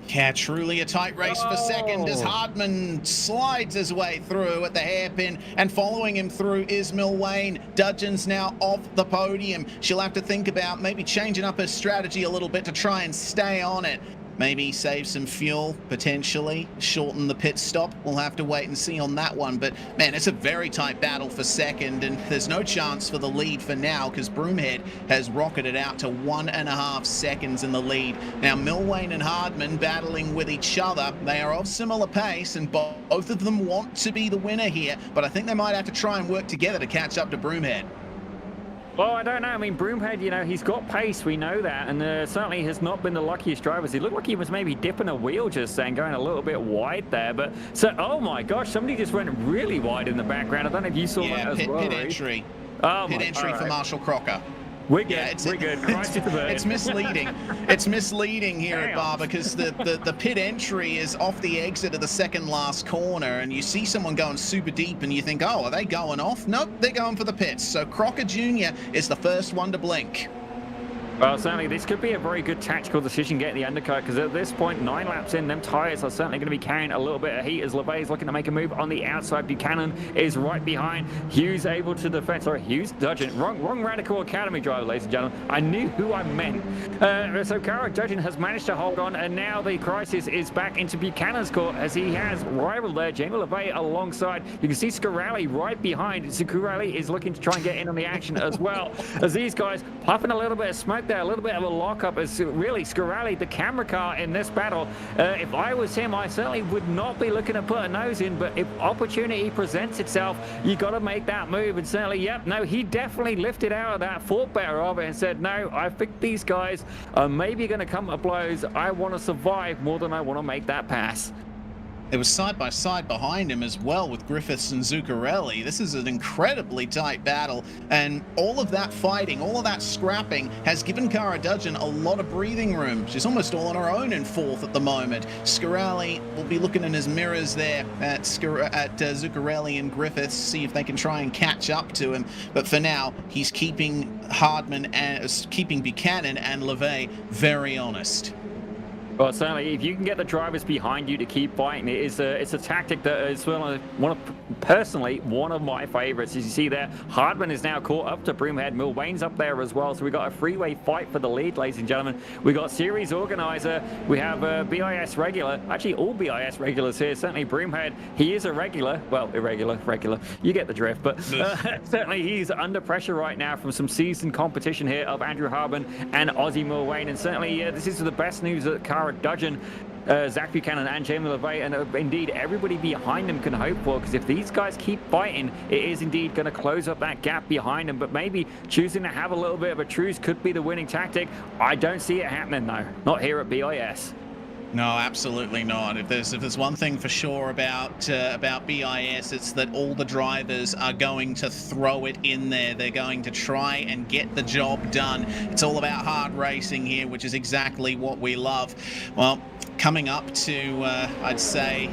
Yeah, truly a tight race for second as Hardman slides his way through at the hairpin, and following him through is Milwain. Dudgeon's now off the podium. She'll have to think about maybe changing up her strategy a little bit to try and stay on it. Maybe save some fuel, potentially, shorten the pit stop. We'll have to wait and see on that one. But, man, it's a very tight battle for second, and there's no chance for the lead for now because Broomhead has rocketed out to 1.5 seconds in the lead. Now, Milwain and Hardman battling with each other. They are of similar pace, and both of them want to be the winner here, but I think they might have to try and work together to catch up to Broomhead. Well, I don't know. I mean, Broomhead, you know, he's got pace. We know that. And certainly has not been the luckiest drivers. He looked like he was maybe dipping a wheel just then, going a little bit wide there. But, so, oh my gosh, somebody just went really wide in the background. I don't know if you saw that as well. Pit entry. Oh, pit entry for Marshall Crocker. We're good. We're good. It's misleading. It's misleading here at Barber because the pit entry is off the exit of the second last corner, and you see someone going super deep, and you think, oh, are they going off? Nope, they're going for the pits. So Crocker Jr. is the first one to blink. Well, certainly this could be a very good tactical decision getting the undercut, because at this point, 9 laps in, them tyres are certainly going to be carrying a little bit of heat as LeVay is looking to make a move on the outside. Buchanan is right behind. Hughes able to defend. Sorry, Hughes, Dudgeon. Wrong Radical Academy driver, ladies and gentlemen. I knew who I meant. So Cara Dudgeon has managed to hold on, and now the crisis is back into Buchanan's court as he has rivaled there. Jamie LeVay alongside. You can see Scarelli right behind. Scarelli is looking to try and get in on the action as well, as these guys puffing a little bit of smoke there, a little bit of a lockup as really Scarelli, the camera car in this battle. If I was him, I certainly would not be looking to put a nose in, but if opportunity presents itself, you got to make that move. And certainly, yep, no, he definitely lifted out of that, thought better of it, and said, no, I think these guys are maybe going to come to blows. I want to survive more than I want to make that pass. It was side by side behind him as well with Griffiths and Zuccarelli. This is an incredibly tight battle, and all of that fighting, all of that scrapping has given Cara Dudgeon a lot of breathing room. She's almost all on her own in fourth at the moment. Scarelli will be looking in his mirrors there at Zuccarelli and Griffiths, see if they can try and catch up to him. But for now, he's keeping Hardman and keeping Buchanan and LeVay very honest. Well, certainly, if you can get the drivers behind you to keep fighting, it's a tactic that is personally one of my favorites. As you see there, Hardman is now caught up to Broomhead. Milwain's up there as well, so we got a three-way fight for the lead, ladies and gentlemen. We got series organizer, we have BiS regular, actually all BiS regulars here. Certainly Broomhead, he is a regular, well, irregular, regular. You get the drift, but certainly he's under pressure right now from some seasoned competition here of Andrew Hardman and Ozzy Milwain, and certainly this is the best news that Cara Dudgeon, Zach Buchanan and Jamie LeVay, and indeed everybody behind them can hope for, because if these guys keep fighting, it is indeed going to close up that gap behind them. But maybe choosing to have a little bit of a truce could be the winning tactic. I don't see it happening though, not here at BiS. No, absolutely not. If there's one thing for sure about BiS, it's that all the drivers are going to throw it in there. They're going to try and get the job done. It's all about hard racing here, which is exactly what we love. Well, coming up to, I'd say,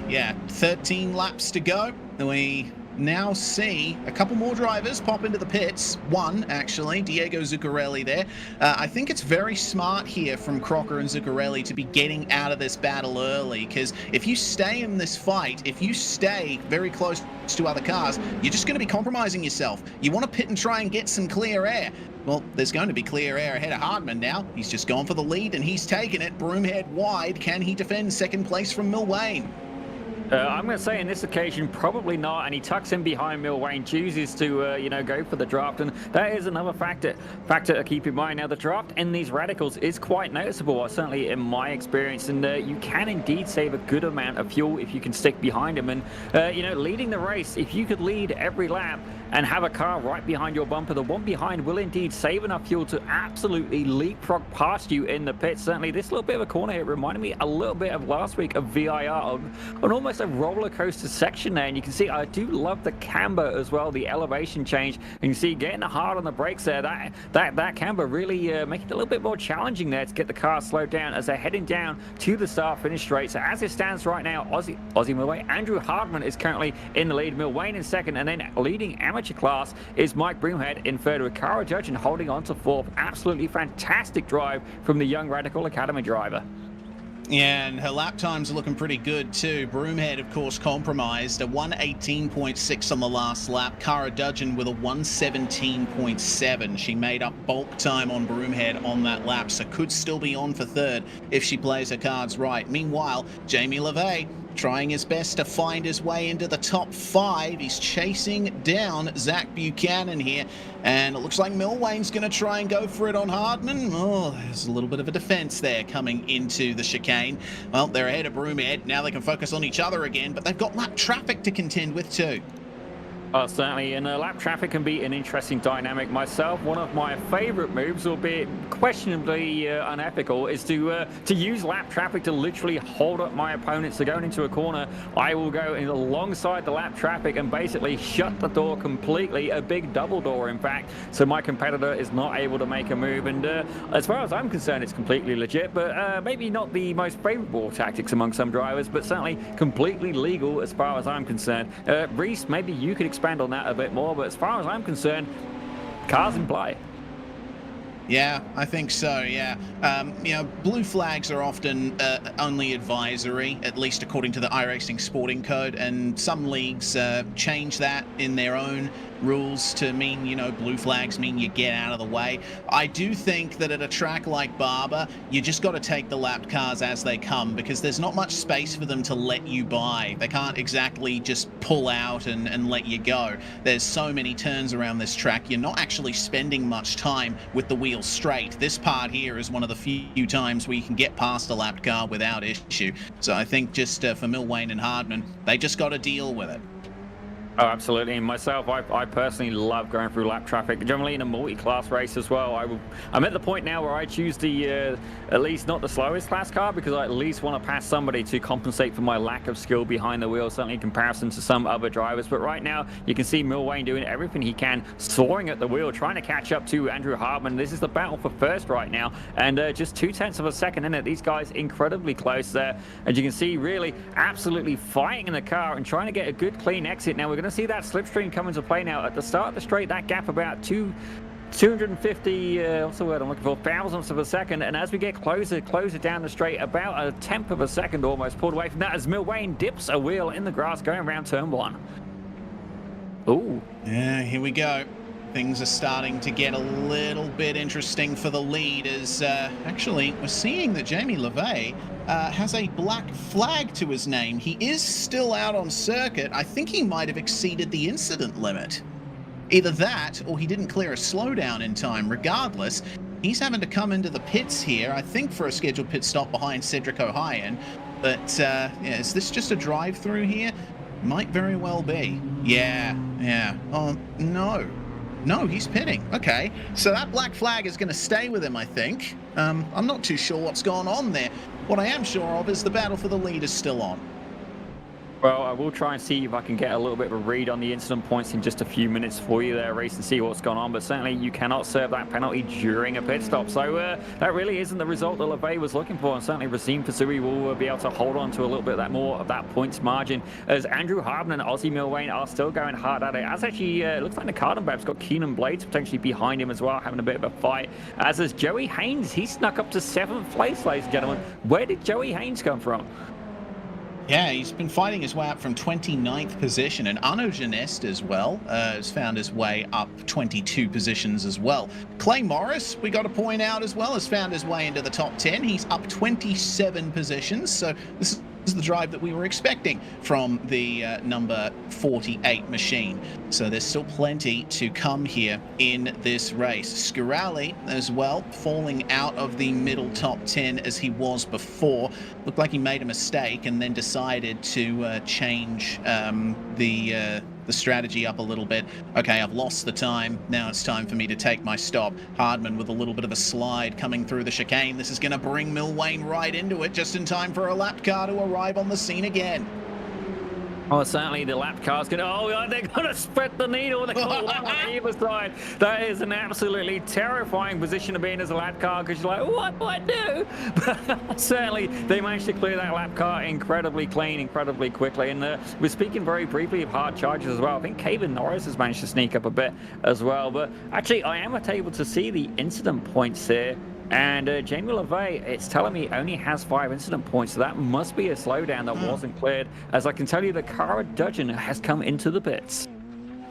13 laps to go. We now see a couple more drivers pop into the pits. One, actually, Diego Zuccarelli there. I think it's very smart here from Crocker and Zuccarelli to be getting out of this battle early, because if you stay in this fight, if you stay very close to other cars, you're just going to be compromising yourself. You want to pit and try and get some clear air. Well, there's going to be clear air ahead of Hardman now. He's just gone for the lead, and he's taken it. Broomhead wide. Can he defend second place from Milwain? I'm going to say in this occasion, probably not. And he tucks in behind Milwain, chooses to, go for the draft. And that is another factor to keep in mind. Now, the draft in these radicals is quite noticeable, certainly in my experience. And you can indeed save a good amount of fuel if you can stick behind him. And, leading the race, if you could lead every lap and have a car right behind your bumper, the one behind will indeed save enough fuel to absolutely leapfrog past you in the pits. Certainly, this little bit of a corner here reminded me a little bit of last week of VIR, on almost a roller coaster section there. And you can see I do love the camber as well, the elevation change. And you see getting hard on the brakes there, that camber really making it a little bit more challenging there to get the car slowed down as they're heading down to the start-finish straight. So as it stands right now, Ozzy Milwain, Andrew Hardman is currently in the lead, Milwain in second, and then leading amateur class is Mike Broomhead in third, with Cara Judgeon holding on to fourth. Absolutely fantastic drive from the young Radical Academy driver. Yeah, and her lap times are looking pretty good too. Broomhead, of course, compromised, a 1:18.6 on the last lap. Cara Dudgeon with a 1:17.7. She made up bulk time on Broomhead on that lap, so could still be on for third if she plays her cards right. Meanwhile, Jamie LeVay trying his best to find his way into the top 5. He's chasing down Zach Buchanan here, and it looks like Milwain's going to try and go for it on Hardman. Oh, there's a little bit of a defense there coming into the chicane. Well, they're ahead of Broomhead. Now they can focus on each other again, but they've got lap traffic to contend with too. Certainly, and lap traffic can be an interesting dynamic. Myself, one of my favourite moves, albeit questionably unethical, is to use lap traffic to literally hold up my opponents. So going into a corner, I will go in alongside the lap traffic and basically shut the door completely, a big double door in fact, so my competitor is not able to make a move. And as far as I'm concerned, it's completely legit, but maybe not the most favourable tactics among some drivers, but certainly completely legal as far as I'm concerned. Reese, maybe you could expand on that a bit more, but as far as I'm concerned, cars in play. Yeah, I think so, yeah. Blue flags are often only advisory, at least according to the iRacing sporting code, and some leagues change that in their own rules to mean, blue flags mean you get out of the way. I do think that at a track like Barber, you just got to take the lapped cars as they come, because there's not much space for them to let you by. They can't exactly just pull out and let you go. There's so many turns around this track, you're not actually spending much time with the wheels straight. This part here is one of the few times where you can get past a lapped car without issue. So I think just for Milwain and Hardman, they just got to deal with it. Oh, absolutely. And myself, I personally love going through lap traffic, generally in a multi-class race as well. I'm at the point now where I choose the, at least not the slowest class car, because I at least want to pass somebody to compensate for my lack of skill behind the wheel, certainly in comparison to some other drivers. But right now, you can see Milwain doing everything he can, soaring at the wheel, trying to catch up to Andrew Hardman. This is the battle for first right now, and just 0.2 of a second in it. These guys incredibly close there. As you can see, really absolutely fighting in the car and trying to get a good, clean exit. Now, we're going to see that slipstream come into play now. At the start of the straight, that gap about 250, what's the word I'm looking for, thousandths of a second, and as we get closer down the straight, about 1/10 of a second almost pulled away from that as Milwain dips a wheel in the grass going around turn 1. Ooh. Yeah, here we go. Things are starting to get a little bit interesting for the lead, as actually we're seeing that Jamie LeVay has a black flag to his name. He is still out on circuit. I think he might have exceeded the incident limit. Either that, or he didn't clear a slowdown in time. Regardless, he's having to come into the pits here, I think for a scheduled pit stop behind Cedric O'Hyan. But yeah, is this just a drive-through here? Might very well be. Yeah. Oh, no. No, he's pitting. Okay, so that black flag is going to stay with him, I think. I'm not too sure what's going on there. What I am sure of is the battle for the lead is still on. Well, I will try and see if I can get a little bit of a read on the incident points in just a few minutes for you there, Reese, and see what's going on. But certainly you cannot serve that penalty during a pit stop. So that really isn't the result that LeVay was looking for. And certainly Racine Fasui will be able to hold on to a little bit more of that points margin, as Andrew Hardman and Ozzy Milwain are still going hard at it. As actually, it looks like the Cardenbab's got Keenan Blades potentially behind him as well, having a bit of a fight. As is Joey Haynes, he snuck up to 7th place, ladies and gentlemen. Where did Joey Haynes come from? Yeah, he's been fighting his way up from 29th position, and Arnaud Geneste as well has found his way up 22 positions as well. Clay Morris, we got to point out as well, has found his way into the top 10. He's up 27 positions, so this is is the drive that we were expecting from the number 48 machine. So there's still plenty to come here in this race. Scarali as well, falling out of the middle top 10 as he was before. Looked like he made a mistake and then decided to change the strategy up a little bit. Okay, I've lost the time. Now it's time for me to take my stop. Hardman with a little bit of a slide coming through the chicane. This is going to bring Milwain right into it, just in time for a lap car to arrive on the scene again. Oh, certainly the lap car's going to... Oh, they're going to spread the needle. They're going to on either side. That is an absolutely terrifying position to be in as a lap car, because you're like, what do I do? But certainly, they managed to clear that lap car incredibly clean, incredibly quickly. And we're speaking very briefly of hard charges as well. I think Kevin Norris has managed to sneak up a bit as well. But actually, I am able to see the incident points here. And Jamie LeVay, it's telling me, only has 5 incident points, so that must be a slowdown that wasn't cleared. As I can tell you, the Cara Dudgeon has come into the pits.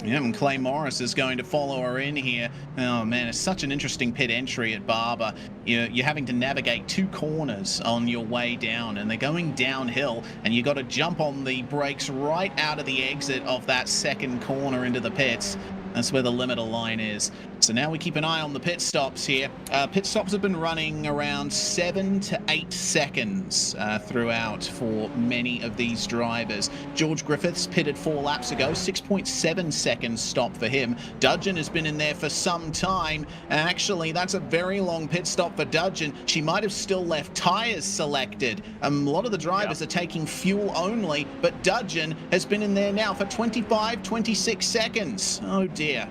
Yeah, and Clay Morris is going to follow her in here. Oh, man, it's such an interesting pit entry at Barber. You're having to navigate 2 corners on your way down, and they're going downhill, and you got to jump on the brakes right out of the exit of that second corner into the pits. That's where the limiter line is. So now we keep an eye on the pit stops here. Pit stops have been running around 7 to 8 seconds throughout for many of these drivers. George Griffiths pitted 4 laps ago, 6.7 seconds stop for him. Dudgeon has been in there for some time, and actually that's a very long pit stop for Dudgeon. She might have still left tyres selected. A lot of the drivers are taking fuel only, but Dudgeon has been in there now for 25, 26 seconds. Oh dear.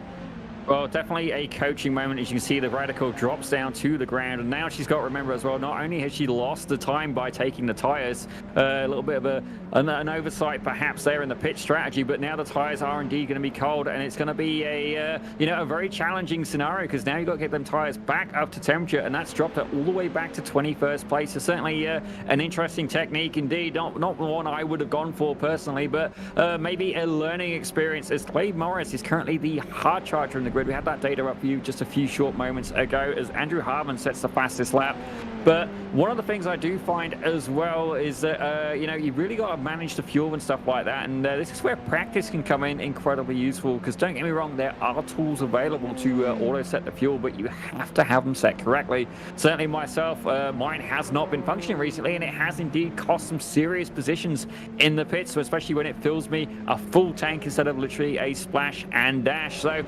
Well, definitely a coaching moment. As you can see, the Radical drops down to the ground, and now she's got to remember as well, not only has she lost the time by taking the tyres, a little bit of an oversight perhaps there in the pit strategy, but now the tyres are indeed going to be cold, and it's going to be a very challenging scenario, because now you've got to get them tyres back up to temperature, and that's dropped it all the way back to 21st place. So certainly an interesting technique indeed, not one I would have gone for personally, but maybe a learning experience, as Clay Morris is currently the hard charger in the grid. We had that data up for you just a few short moments ago as Andrew Harmon sets the fastest lap. But one of the things I do find as well is that, you've really got to manage the fuel and stuff like that. And this is where practice can come in incredibly useful, because don't get me wrong, there are tools available to auto set the fuel, but you have to have them set correctly. Certainly myself, mine has not been functioning recently, and it has indeed cost some serious positions in the pits, so especially when it fills me a full tank instead of literally a splash and dash. So,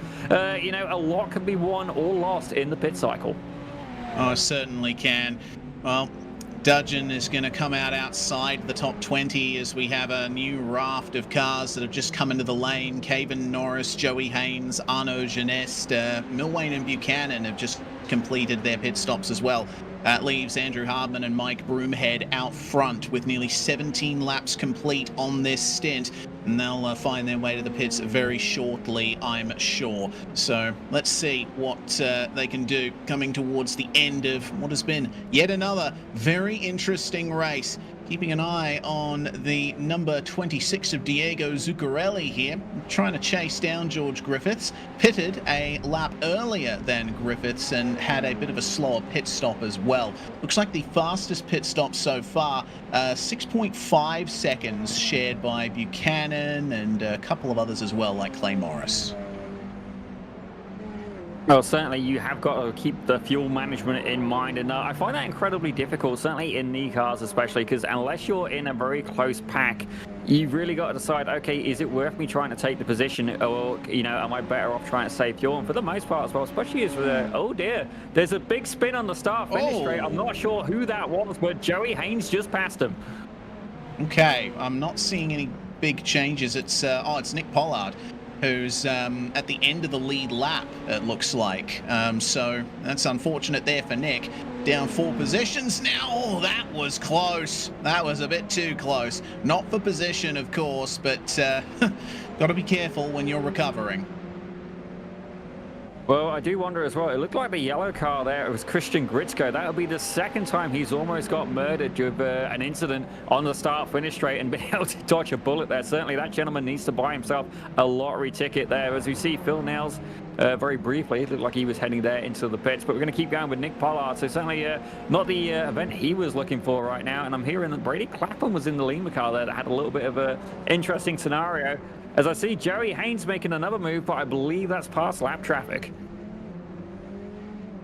a lot can be won or lost in the pit cycle. Oh, it certainly can. Well, Dudgeon is going to come out outside the top 20 as we have a new raft of cars that have just come into the lane. Kevin Norris, Joey Haynes, Arnaud Genest, Milwain and Buchanan have just completed their pit stops as well. That leaves Andrew Hardman and Mike Broomhead out front with nearly 17 laps complete on this stint. And they'll find their way to the pits very shortly, I'm sure. So let's see what they can do coming towards the end of what has been yet another very interesting race. Keeping an eye on the number 26 of Diego Zuccarelli here, trying to chase down George Griffiths. Pitted a lap earlier than Griffiths and had a bit of a slower pit stop as well. Looks like the fastest pit stop so far, 6.5 seconds shared by Buchanan and a couple of others as well, like Clay Morris. Well, certainly you have got to keep the fuel management in mind, and I find that incredibly difficult, certainly in knee cars especially, because unless you're in a very close pack, you've really got to decide, okay, is it worth me trying to take the position, or, am I better off trying to save fuel? And for the most part as well, especially as with oh dear, there's a big spin on the start finish straight. I'm not sure who that was, but Joey Haynes just passed him. Okay, I'm not seeing any big changes. It's Nick Pollard, who's at the end of the lead lap, it looks like. So that's unfortunate there for Nick. Down 4 positions now. Oh, that was close. That was a bit too close. Not for position, of course, but got to be careful when you're recovering. Well, I do wonder as well. It looked like the yellow car there. It was Christian Gritzko. That'll be the second time he's almost got murdered with an incident on the start-finish straight and been able to dodge a bullet there. Certainly, that gentleman needs to buy himself a lottery ticket there. As we see, Phil Nels very briefly, it looked like he was heading there into the pits. But we're going to keep going with Nick Pollard. So certainly not the event he was looking for right now. And I'm hearing that Brady Clapham was in the Lima car there that had a little bit of an interesting scenario. As I see Joey Haynes making another move, but I believe that's past lap traffic.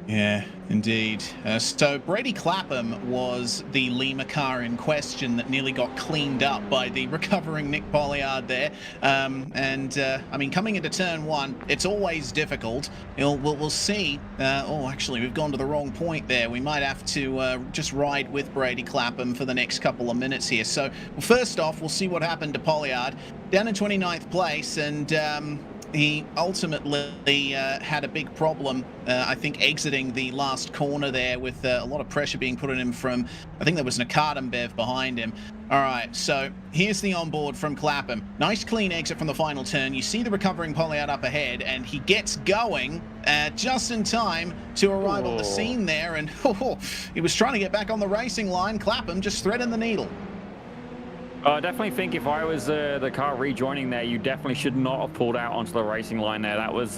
Yeah, indeed. So Brady Clapham was the Lima car in question that nearly got cleaned up by the recovering Nick Pollard there. I mean, coming into turn one, it's always difficult. We'll see. Oh, actually, we've gone to the wrong point there. We might have to just ride with Brady Clapham for the next couple of minutes here. So, well, first off, we'll see what happened to Pollard. Down in 29th place, and he ultimately had a big problem, I think, exiting the last corner there with a lot of pressure being put on him from, I think there was Bev behind him. All right, so here's the onboard from Clapham. Nice clean exit from the final turn. You see the recovering Pollard up ahead, and he gets going just in time to arrive on the scene there, and he was trying to get back on the racing line. Clapham just threading the needle. I definitely think if I was the car rejoining there, you definitely should not have pulled out onto the racing line there. That was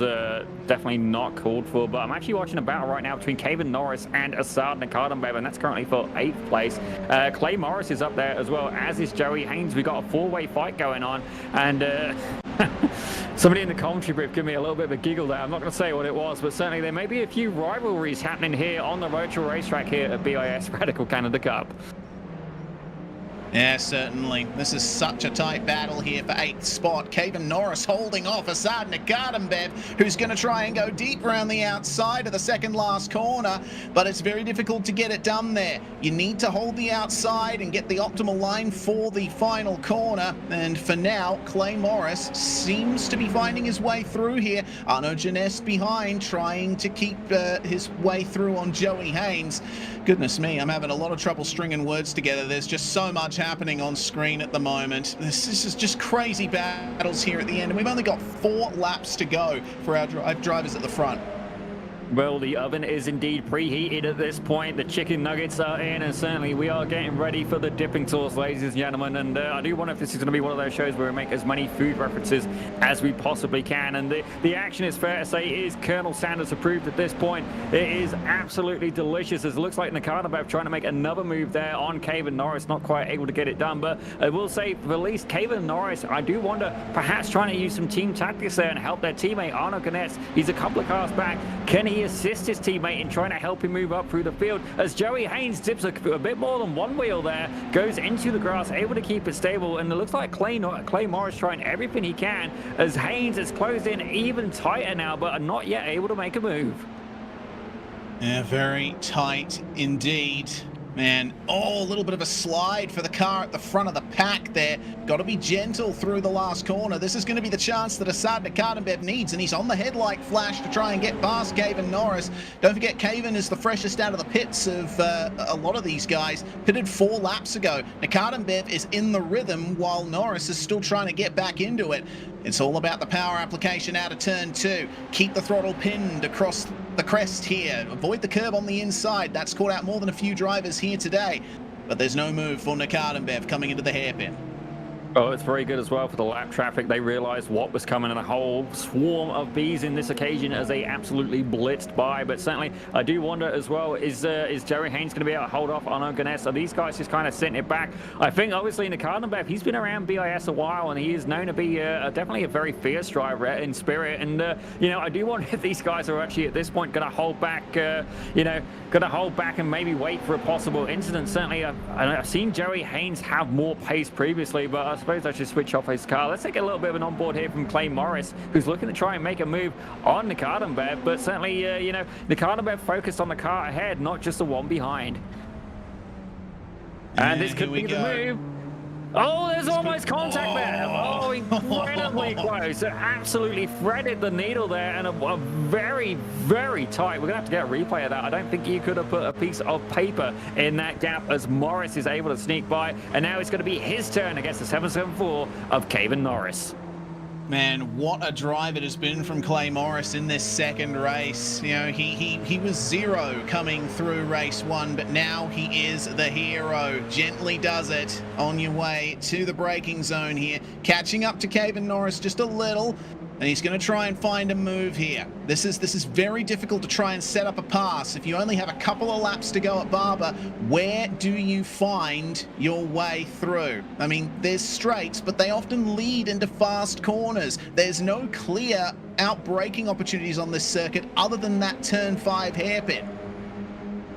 definitely not called for. But I'm actually watching a battle right now between Caven Norris and Assad Nakadambev, and that's currently for 8th place. Clay Morris is up there as well, as is Joey Haynes. We've got a 4-way fight going on, and somebody in the commentary booth gave me a little bit of a giggle there. I'm not going to say what it was, but certainly there may be a few rivalries happening here on the virtual racetrack here at BiS Radical Canada Cup. Yeah, certainly. This is such a tight battle here for 8th spot. Caven Norris holding off Assad Nakadambev, who's going to try and go deep around the outside of the second last corner, but it's very difficult to get it done there. You need to hold the outside and get the optimal line for the final corner, and for now, Clay Morris seems to be finding his way through here. Arnaud Jeunesse behind, trying to keep his way through on Joey Haynes. Goodness me, I'm having a lot of trouble stringing words together. There's just so much happening on screen at the moment. This is just crazy battles here at the end, and we've only got 4 laps to go for our drivers at the front. Well, the oven is indeed preheated at this point. The chicken nuggets are in, and certainly we are getting ready for the dipping sauce, ladies and gentlemen. And I do wonder if this is going to be one of those shows where we make as many food references as we possibly can. And the action, is fair to say, is Colonel Sanders approved at this point. It is absolutely delicious. As it looks like Nakadambev trying to make another move there on Caven Norris, not quite able to get it done. But I will say, for at least Caven Norris, I do wonder, perhaps trying to use some team tactics there and help their teammate Arnaud Jeunesse. He's a couple of cars back. Can he assist his teammate in trying to help him move up through the field, as Joey Haynes dips a bit more than one wheel there, goes into the grass, able to keep it stable, and it looks like Clay Morris trying everything he can, as Haynes is closed in even tighter now, but are not yet able to make a move. Yeah, very tight indeed. Man, oh, a little bit of a slide for the car at the front of the pack there. Got to be gentle through the last corner. This is going to be the chance that Assad Nakadambev needs, and he's on the headlight flash to try and get past Caven Norris. Don't forget, Caven is the freshest out of the pits of a lot of these guys. Pitted 4 laps ago. Nakadambev is in the rhythm while Norris is still trying to get back into it. It's all about the power application out of turn 2. Keep the throttle pinned across the crest here. Avoid the curb on the inside. That's caught out more than a few drivers here today. But there's no move for Nakadambev coming into the hairpin. Oh, it's very good as well for the lap traffic. They realized what was coming, and a whole swarm of bees in this occasion as they absolutely blitzed by. But certainly, I do wonder as well, is Joey Haynes going to be able to hold off on Jeunesse? Are these guys just kind of sitting it back? I think, obviously, Nakadambev, he's been around BiS a while, and he is known to be definitely a very fierce driver in spirit. And, you know, I do wonder if these guys are actually, at this point, going to hold back, going to hold back and maybe wait for a possible incident. Certainly, I've seen Joey Haynes have more pace previously, but I suppose I should switch off his car. Let's take a little bit of an onboard here from Clay Morris, who's looking to try and make a move on Nakadambev, but certainly, Nakadambev focused on the car ahead, not just the one behind. And this could be the move. Oh, there's almost contact there. Oh, incredibly close. It absolutely threaded the needle there, and a very, very tight. We're going to have to get a replay of that. I don't think you could have put a piece of paper in that gap as Morris is able to sneak by, and now it's going to be his turn against the 774 of Caven Norris. Man, what a drive it has been from Clay Morris in this second race. You know, he was 0 coming through race 1, but now he is the hero. Gently does it on your way to the braking zone here. Catching up to Caven Norris just a little. And he's going to try and find a move here. This is very difficult to try and set up a pass. If you only have a couple of laps to go at Barber, where do you find your way through? I mean, there's straights, but they often lead into fast corners. There's no clear out-braking opportunities on this circuit other than that turn 5 hairpin.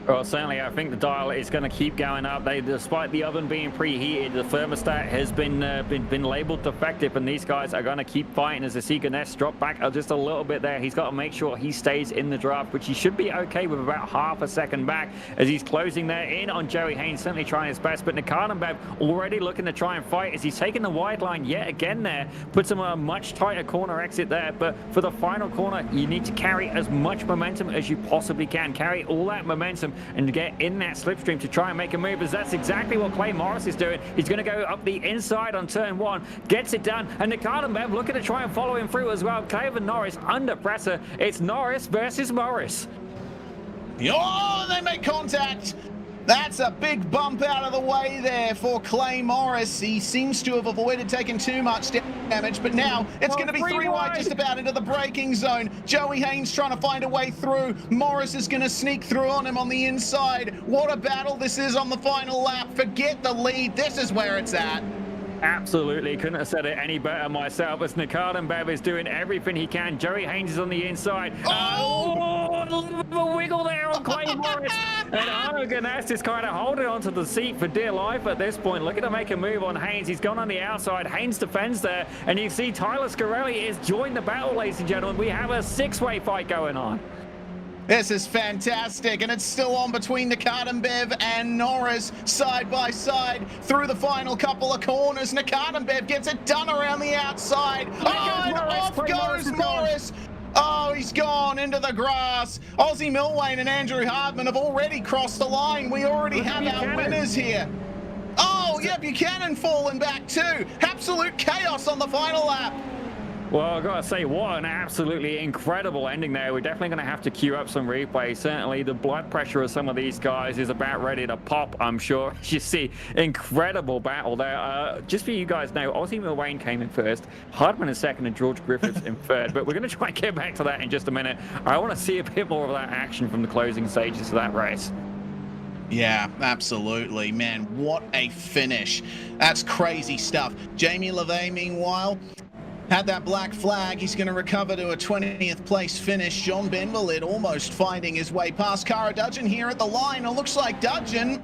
Well, certainly, I think the dial is going to keep going up. Despite the oven being preheated, the thermostat has been labeled defective, and these guys are going to keep fighting as the see Ganesh drop back just a little bit there. He's got to make sure he stays in the draft, which he should be okay with about half a second back as he's closing there in on Joey Haynes, certainly trying his best. But Nikardenbev already looking to try and fight as he's taking the wide line yet again there. Puts him on a much tighter corner exit there. But for the final corner, you need to carry as much momentum as you possibly can. Carry all that momentum and get in that slipstream to try and make a move, as that's exactly what Clay Morris is doing. He's going to go up the inside on turn 1, gets it done, and Nikardenbev looking to try and follow him through as well. Caven Norris under pressure. It's Norris versus Morris. Oh, they make contact. That's a big bump out of the way there for Clay Morris. He seems to have avoided taking too much damage, but now it's going to be 3 wide just about into the braking zone. Joey Haynes trying to find a way through. Morris is going to sneak through on him on the inside. What a battle this is on the final lap. Forget the lead. This is where it's at. Absolutely, couldn't have said it any better myself, as Nikardenbev is doing everything he can. Joey Haynes is on the inside. Oh, a little bit of a wiggle there on Clay Morris. And Arno Ganesh is kind of holding onto the seat for dear life at this point, looking to make a move on Haynes. He's gone on the outside. Haynes defends there, and you see Tyler Scarelli has joined the battle, ladies and gentlemen. We have a 6-way fight going on. This is fantastic, and it's still on between Nikardenbev and Norris, side by side, through the final couple of corners. Nikardenbev gets it done around the outside. Oh, and off goes Morris. Oh, he's gone into the grass. Ozzy Milwain and Andrew Hardman have already crossed the line. We already have our winners here. Oh, yeah, Buchanan falling back too. Absolute chaos on the final lap. Well, I've got to say, what an absolutely incredible ending there. We're definitely going to have to queue up some replays. Certainly, the blood pressure of some of these guys is about ready to pop, I'm sure. You see, incredible battle there. Just for you guys know, Ozzy Milwain came in first, Hardman in second, and George Griffiths in third. But we're going to try and get back to that in just a minute. I want to see a bit more of that action from the closing stages of that race. Yeah, absolutely. Man, what a finish. That's crazy stuff. Jamie LeVay, meanwhile, had that black flag. He's going to recover to a 20th place finish. John Benvalid almost finding his way past Cara Dudgeon here at the line. It looks like Dudgeon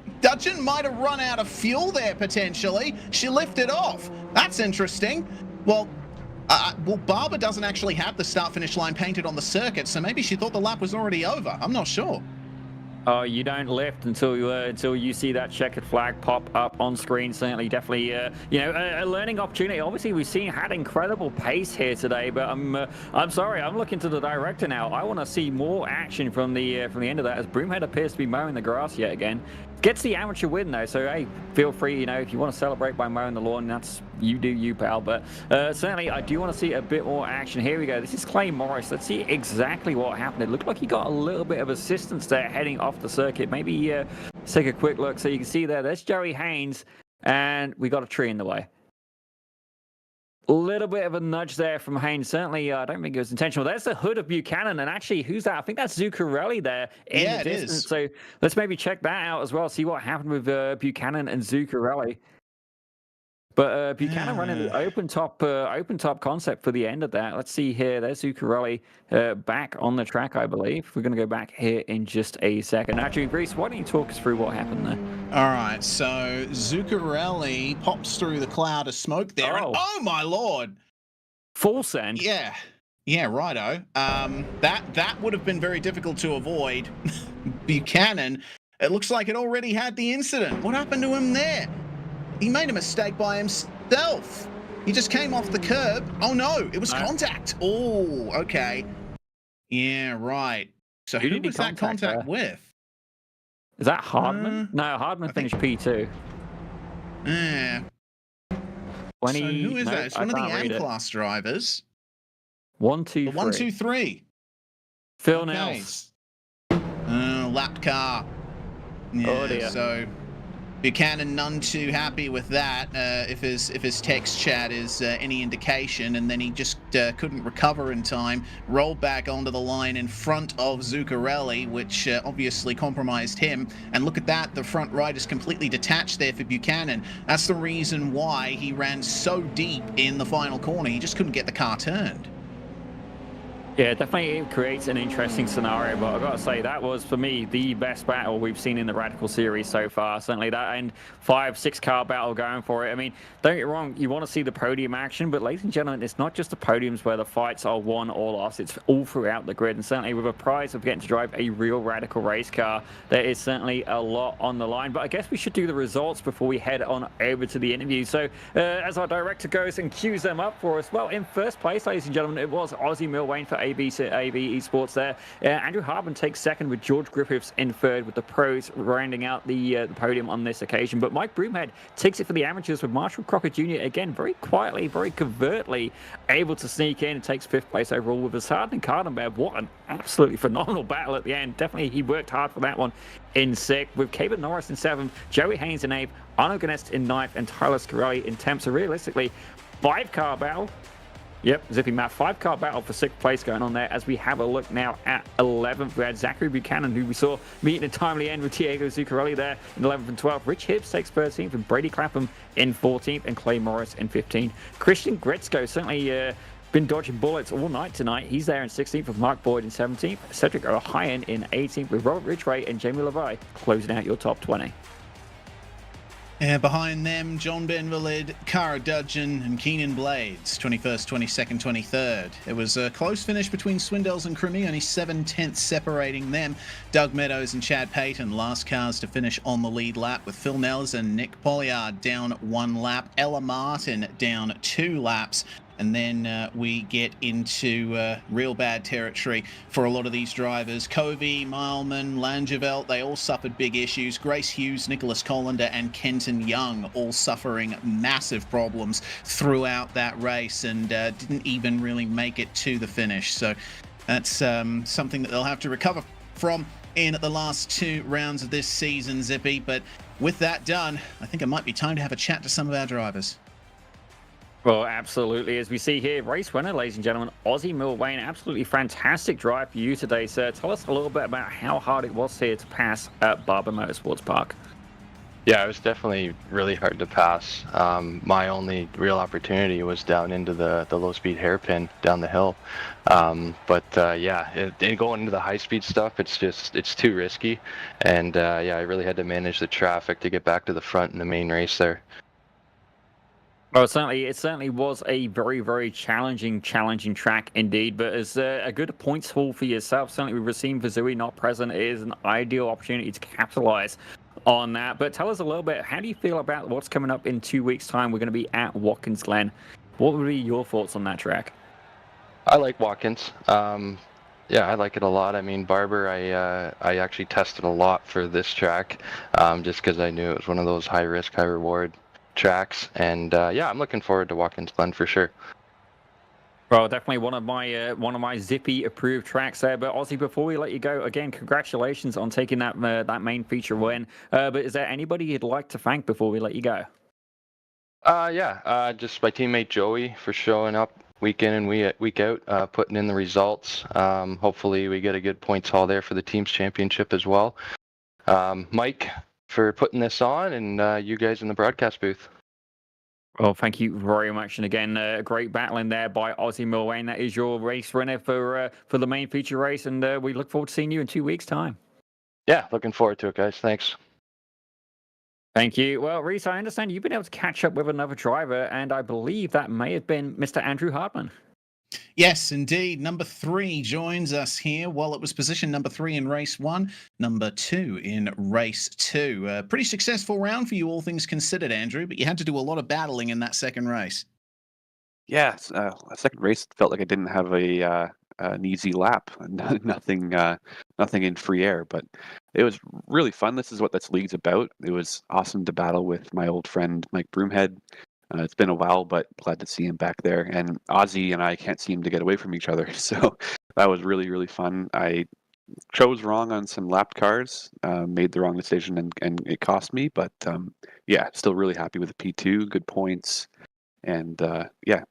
might have run out of fuel there potentially. She lifted off. That's interesting. Well, Barber doesn't actually have the start-finish line painted on the circuit, so maybe she thought the lap was already over. I'm not sure. Oh, you don't lift until you see that checkered flag pop up on screen. Certainly, definitely, a learning opportunity. Obviously, we've seen had incredible pace here today, but I'm sorry, I'm looking to the director now. I want to see more action from the end of that, as Broomhead appears to be mowing the grass yet again. Gets the amateur win though, so hey, feel free, if you want to celebrate by mowing the lawn, that's you do you, pal. But certainly, I do want to see a bit more action. Here we go. This is Clay Morris. Let's see exactly what happened. It looked like he got a little bit of assistance there heading off the circuit. Maybe take a quick look. So you can see there's Joey Haynes, and we got a tree in the way. A little bit of a nudge there from Haynes. Certainly, I don't think it was intentional. There's the hood of Buchanan, and actually, who's that? I think that's Zuccarelli there in the distance. Is. So let's maybe check that out as well, see what happened with Buchanan and Zuccarelli. But Buchanan running the open top concept for the end of that. Let's see here. There's Zuccarelli back on the track, I believe. We're going to go back here in just a second. Actually, Reese, why don't you talk us through what happened there? All right, so Zuccarelli pops through the cloud of smoke there. Oh, and, oh my Lord. Full send. Yeah, righto. That would have been very difficult to avoid. Buchanan, it looks like it already had the incident. What happened to him there? He made a mistake by himself. He just came off the curb. Oh no, it was contact. Oh, okay. Yeah, right. So who was that contact with? Is that Hardman? No, Hardman finished P2. Yeah. 20. So who is no, that? It's I one of the can't read it. M-Class drivers. 1, 2, 3. The 1, 2, 3. Phil Okay. Nels. Lap car. Yeah, Oh, dear. So Buchanan none too happy with that, if his text chat is any indication, and then he just couldn't recover in time, rolled back onto the line in front of Zuccarelli, which obviously compromised him. And look at that, the front right is completely detached there for Buchanan. That's the reason why he ran so deep in the final corner. He just couldn't get the car turned. Yeah, definitely it creates an interesting scenario, but I've got to say that was, for me, the best battle we've seen in the Radical series so far. Certainly that and 5-6 car battle going for it. I mean, don't get me wrong, you want to see the podium action, but ladies and gentlemen, it's not just the podiums where the fights are won or lost. It's all throughout the grid, and certainly with a prize of getting to drive a real Radical race car, there is certainly a lot on the line. But I guess we should do the results before we head on over to the interview. So as our director goes and cues them up for us, well, in first place, ladies and gentlemen, it was Ozzy Milwain for AB Esports there. Andrew Hartman takes second with George Griffiths in third, with the pros rounding out the podium on this occasion. But Mike Broomhead takes it for the amateurs with Marshall Crocker Jr. again, very quietly, very covertly able to sneak in and takes fifth place overall with Assad and Cardenbev. What an absolutely phenomenal battle at the end. Definitely he worked hard for that one in sixth, with Caven Norris in seventh, Joey Haynes in eighth, Arno Ganest in ninth, and Tyler Scarelli in 10th. So realistically, 5-car battle. Yep, Zippy Matt, 5-car battle for sixth place going on there. As we have a look now at 11th, we had Zachary Buchanan, who we saw meeting a timely end with Diego Zuccarelli there in 11th and 12th. Rich Hibbs takes 13th, and Brady Clapham in 14th, and Clay Morris in 15th. Christian Gretzko certainly been dodging bullets all night tonight. He's there in 16th with Mark Boyd in 17th. Cedric O'Hyan in 18th, with Robert Ridgway and Jamie Levi closing out your top 20. And behind them, John Benvalid, Cara Dudgeon, and Keenan Blades, 21st, 22nd, 23rd. It was a close finish between Swindells and Crimi, only 7/10 separating them. Doug Meadows and Chad Payton, last cars to finish on the lead lap, with Phil Nels and Nick Polliard down 1 lap, Ella Martin down 2 laps. And then we get into real bad territory for a lot of these drivers. Covey, Mileman, Langeveld, they all suffered big issues. Grace Hughes, Nicholas Collender, and Kenton Young all suffering massive problems throughout that race, and didn't even really make it to the finish. So that's something that they'll have to recover from in the last 2 rounds of this season, Zippy. But with that done, I think it might be time to have a chat to some of our drivers. Well, absolutely. As we see here, race winner, ladies and gentlemen, Ozzy Milwain. Absolutely fantastic drive for you today, sir. Tell us a little bit about how hard it was here to pass at Barber Motorsports Park. Yeah, it was definitely really hard to pass. My only real opportunity was down into the low-speed hairpin down the hill. Yeah, going into the high-speed stuff, it's too risky. And yeah, I really had to manage the traffic to get back to the front in the main race there. Well, it certainly was a very, very challenging track indeed. But as a good points haul for yourself, certainly with Racine Vizui not present, it is an ideal opportunity to capitalize on that. But tell us a little bit, how do you feel about what's coming up in 2 weeks' time? We're going to be at Watkins Glen. What would be your thoughts on that track? I like Watkins. Yeah, I like it a lot. I mean, Barber, I actually tested a lot for this track, just because I knew it was one of those high risk, high reward tracks. And yeah, I'm looking forward to Watkins Glen for sure. Well, definitely one of my Zippy approved tracks there. But Ozzy, before we let you go, again, congratulations on taking that main feature win. But is there anybody you'd like to thank before we let you go? Just my teammate Joey for showing up week in and week out, putting in the results. Hopefully we get a good points haul there for the team's championship as well. Mike for putting this on, and you guys in the broadcast booth. Well, thank you very much. And again, great battling there by Ozzy Milwain. That is your race winner for the main feature race, and we look forward to seeing you in 2 weeks' time. Yeah, looking forward to it, guys. Thanks. Thank you. Well, Reese, I understand you've been able to catch up with another driver, and I believe that may have been Mr. Andrew Hartman. Yes, indeed. Number 3 joins us here. Well, it was position number 3 in race 1, number 2 in race 2. Pretty successful round for you, all things considered, Andrew, but you had to do a lot of battling in that second race. Yeah, second race felt like I didn't have an easy lap. Nothing in free air, but it was really fun. This is what this league's about. It was awesome to battle with my old friend Mike Broomhead. It's been a while, but glad to see him back there. And Ozzy and I can't seem to get away from each other, so that was really, really fun. I chose wrong on some lapped cars, made the wrong decision, and it cost me. But yeah, still really happy with the P2. Good points, and yeah.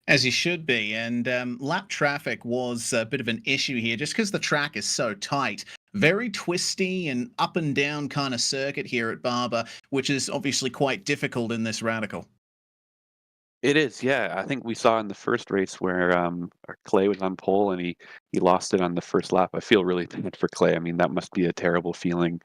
As you should be. And lap traffic was a bit of an issue here just because the track is so tight. Very twisty and up and down kind of circuit here at Barber, which is obviously quite difficult in this Radical. It is, yeah. I think we saw in the first race where Clay was on pole and he lost it on the first lap. I feel really bad for Clay. I mean, that must be a terrible feeling.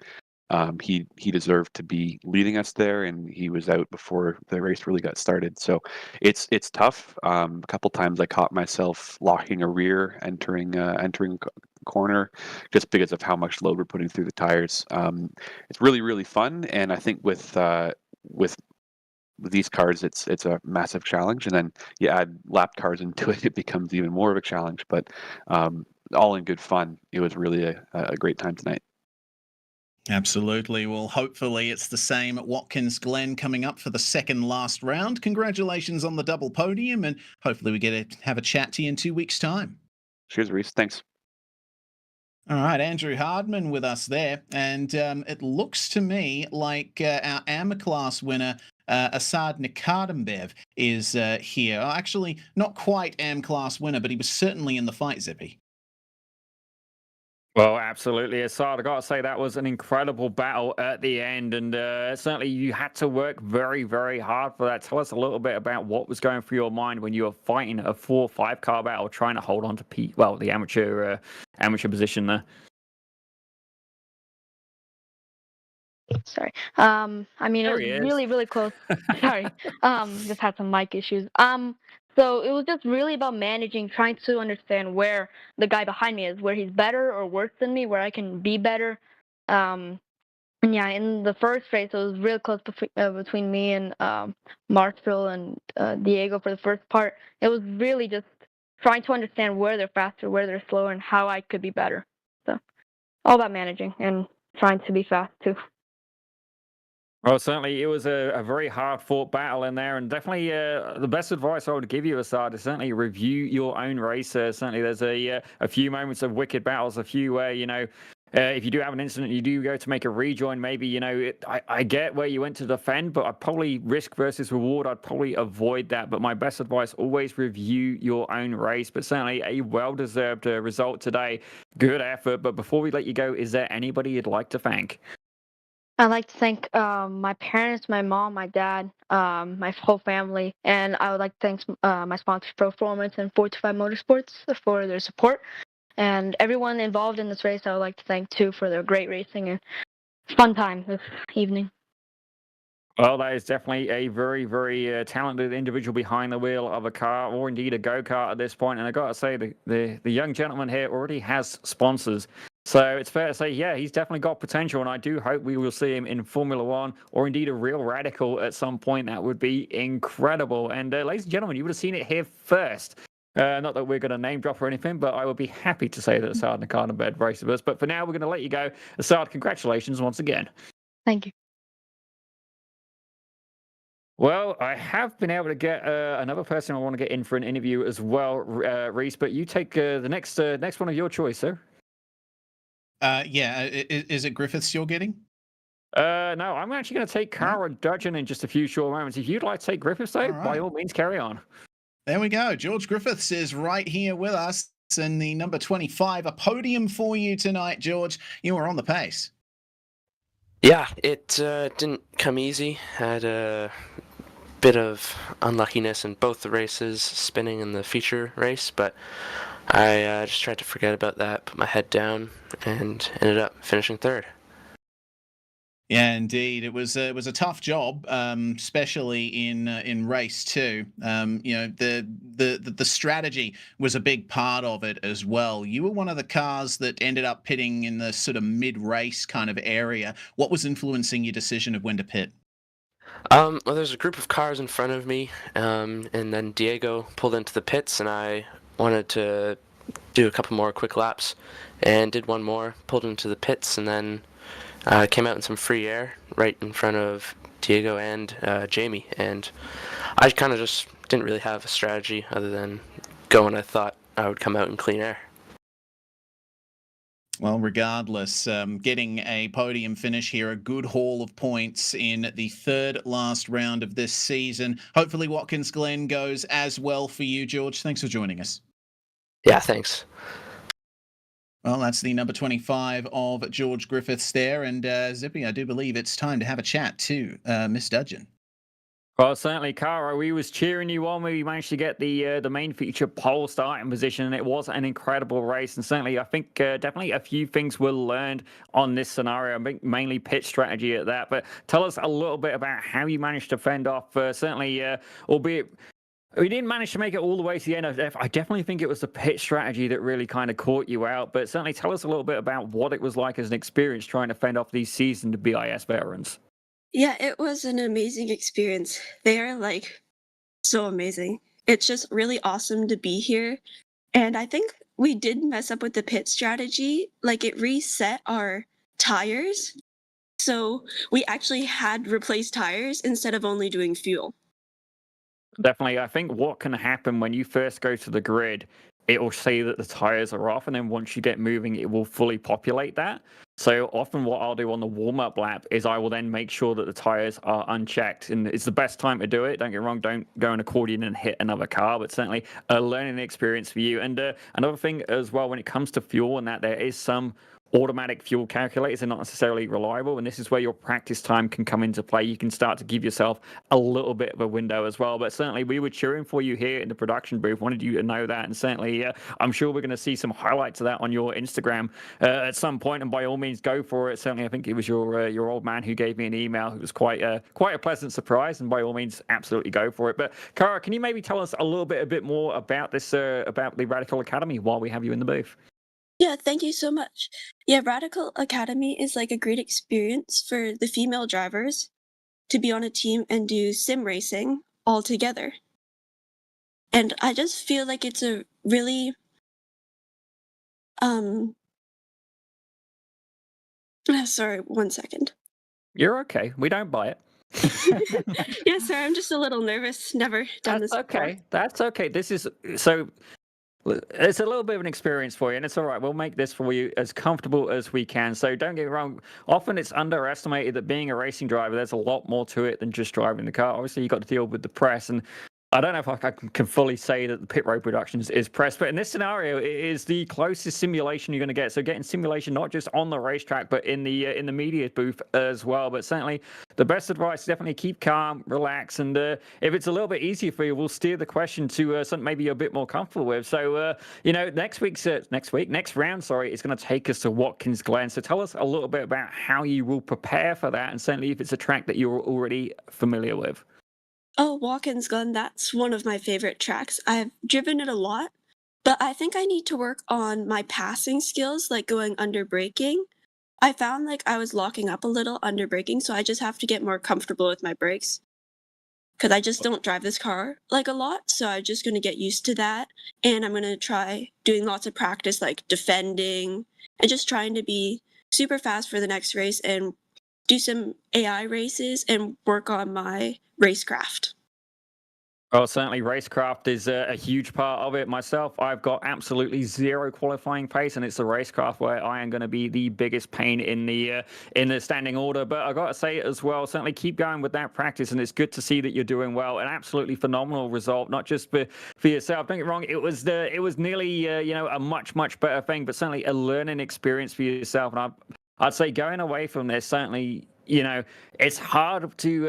He deserved to be leading us there, and he was out before the race really got started. So it's tough. A couple times I caught myself locking a rear, entering corner, just because of how much load we're putting through the tires. It's really, really fun, and I think with these cars, it's a massive challenge, and then you add lap cars into it, it becomes even more of a challenge. But all in good fun. It was really a great time tonight. Absolutely. Well, hopefully it's the same at Watkins Glen coming up for the second last round. Congratulations on the double podium, and hopefully we get to have a chat to you in 2 weeks' time. Cheers, Reese. Thanks. All right, Andrew Hardman with us there. And it looks to me like our AMA class winner, Asad Nikardambev, is here. Actually, not quite AM class winner, but he was certainly in the fight, Zippy. Well, absolutely, Assad. I got to say that was an incredible battle at the end, and certainly you had to work very, very hard for that. Tell us a little bit about what was going through your mind when you were fighting a 4 or 5 car battle, trying to hold on to the amateur position there. Sorry. I mean, it There was he is. really, really close. Sorry. Just had some mic issues. So it was just really about managing, trying to understand where the guy behind me is, where he's better or worse than me, where I can be better. And yeah, in the first race, it was real close between me and Marshall and Diego for the first part. It was really just trying to understand where they're faster, where they're slower, and how I could be better. So all about managing and trying to be fast too. Well, certainly it was a very hard-fought battle in there, and definitely the best advice I would give you, Assad, is certainly review your own race. Certainly there's a few moments of wicked battles, a few where, if you do have an incident, you do go to make a rejoin, maybe, I get where you went to defend, but I'd probably risk versus reward. I'd probably avoid that. But my best advice, always review your own race. But certainly a well-deserved result today. Good effort. But before we let you go, is there anybody you'd like to thank? I'd like to thank my parents, my mom, my dad, my whole family, and I would like to thank my sponsors, Performance and 425 Motorsports, for their support. And everyone involved in this race, I would like to thank too for their great racing and fun time this evening. Well, that is definitely a very, very talented individual behind the wheel of a car, or indeed a go-kart at this point. And I got to say, the young gentleman here already has sponsors. So it's fair to say, yeah, he's definitely got potential, and I do hope we will see him in Formula One or indeed a real Radical at some point. That would be incredible. And ladies and gentlemen, you would have seen it here first. Not that we're going to name drop or anything, but I would be happy to say that Assad Nikardambev races with us. But for now, we're going to let you go. Assad, congratulations once again. Thank you. Well, I have been able to get another person I want to get in for an interview as well, Reese, but you take the next one of your choice, sir. Yeah, is it Griffiths you're getting? No, I'm actually going to take Cara Dudgeon in just a few short moments. If you'd like to take Griffiths, though, by all means, carry on. There we go. George Griffiths is right here with us in the number 25. A podium for you tonight, George. You were on the pace. Yeah, it didn't come easy. Had a bit of unluckiness in both the races, spinning in the feature race, but I just tried to forget about that, put my head down, and ended up finishing third. Yeah, indeed, it was a tough job, especially in race 2. The strategy was a big part of it as well. You were one of the cars that ended up pitting in the sort of mid-race kind of area. What was influencing your decision of when to pit? Well, there's a group of cars in front of me, and then Diego pulled into the pits, and I wanted to do a couple more quick laps, and did one more, pulled into the pits, and then came out in some free air right in front of Diego and Jamie, and I kind of just didn't really have a strategy other than going. I thought I would come out in clean air. Well, regardless, getting a podium finish here, a good haul of points in the third last round of this season. Hopefully Watkins Glen goes as well for you, George. Thanks for joining us. Yeah, thanks. Well, that's the number 25 of George Griffiths there. And Zippy, I do believe it's time to have a chat to Miss Dudgeon. Well, certainly, Cara, we was cheering you on when we managed to get the main feature pole starting position, and it was an incredible race. And certainly, I think definitely a few things were learned on this scenario. I think mainly pitch strategy at that. But tell us a little bit about how you managed to fend off. Certainly, albeit we didn't manage to make it all the way to the end. I definitely think it was the pit strategy that really kind of caught you out. But certainly, tell us a little bit about what it was like as an experience trying to fend off these seasoned BIS veterans. Yeah, it was an amazing experience. They are like so amazing. It's just really awesome to be here. And I think we did mess up with the pit strategy. Like it reset our tires. So we actually had replaced tires instead of only doing fuel. Definitely. I think what can happen when you first go to the grid, it will say that the tires are off, and then once you get moving, it will fully populate that. So often what I'll do on the warm-up lap is I will then make sure that the tires are unchecked, and it's the best time to do it. Don't get me wrong, don't go in accordion and hit another car, but certainly a learning experience for you. And another thing as well, when it comes to fuel and that, there is some automatic fuel calculators are not necessarily reliable, and this is where your practice time can come into play. You can start to give yourself a little bit of a window as well. But certainly we were cheering for you here in the production booth, wanted you to know that, and certainly I'm sure we're going to see some highlights of that on your Instagram at some point, and by all means go for it. Certainly I think it was your old man who gave me an email. It was quite a pleasant surprise, and by all means absolutely go for it. But Cara, can you maybe tell us a bit more about this about the Radical Academy while we have you in the booth? Yeah, thank you so much. Yeah, Radical Academy is like a great experience for the female drivers to be on a team and do sim racing all together. And I just feel like it's a really sorry, 1 second. You're okay. We don't buy it. Yeah, sorry, I'm just a little nervous. Never done this before. That's okay. This is so. It's a little bit of an experience for you, and it's all right. We'll make this for you as comfortable as we can. So don't get me wrong. Often it's underestimated that being a racing driver, there's a lot more to it than just driving the car. Obviously, you've got to deal with the press, and I don't know if I can fully say that the pit road production is press, but in this scenario, it is the closest simulation you're going to get. So getting simulation not just on the racetrack, but in the media booth as well. But certainly, the best advice is definitely keep calm, relax, and if it's a little bit easier for you, we'll steer the question to something maybe you're a bit more comfortable with. So next round, is going to take us to Watkins Glen. So tell us a little bit about how you will prepare for that, and certainly if it's a track that you're already familiar with. Oh, Watkins Glen, that's one of my favorite tracks. I've driven it a lot, but I think I need to work on my passing skills, like going under braking. I found like I was locking up a little under braking, so I just have to get more comfortable with my brakes. Because I just don't drive this car like a lot, so I'm just going to get used to that. And I'm going to try doing lots of practice, like defending, and just trying to be super fast for the next race and do some AI races and work on my racecraft. Well, certainly racecraft is a huge part of it. Myself, I've got absolutely zero qualifying pace, and it's the racecraft where I am going to be the biggest pain in the standing order. But I got to say as well, certainly keep going with that practice, and it's good to see that you're doing well. An absolutely phenomenal result, not just for yourself. Don't get me wrong, it was nearly a much better thing, but certainly a learning experience for yourself. And I'd say going away from this, certainly, it's hard to,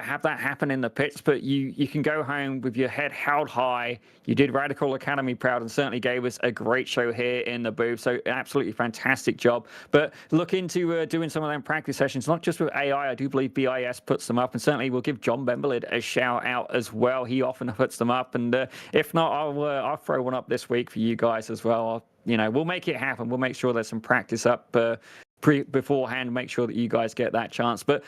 have that happen in the pits, but you can go home with your head held high. You did Radical Academy proud and certainly gave us a great show here in the booth. So absolutely fantastic job. But look into doing some of them practice sessions, not just with AI. I do believe BIS puts them up, and certainly we'll give John Bemberlid a shout out as well. He often puts them up, and if not, I'll throw one up this week for you guys as well. We'll make it happen. We'll make sure there's some practice up beforehand, make sure that you guys get that chance. But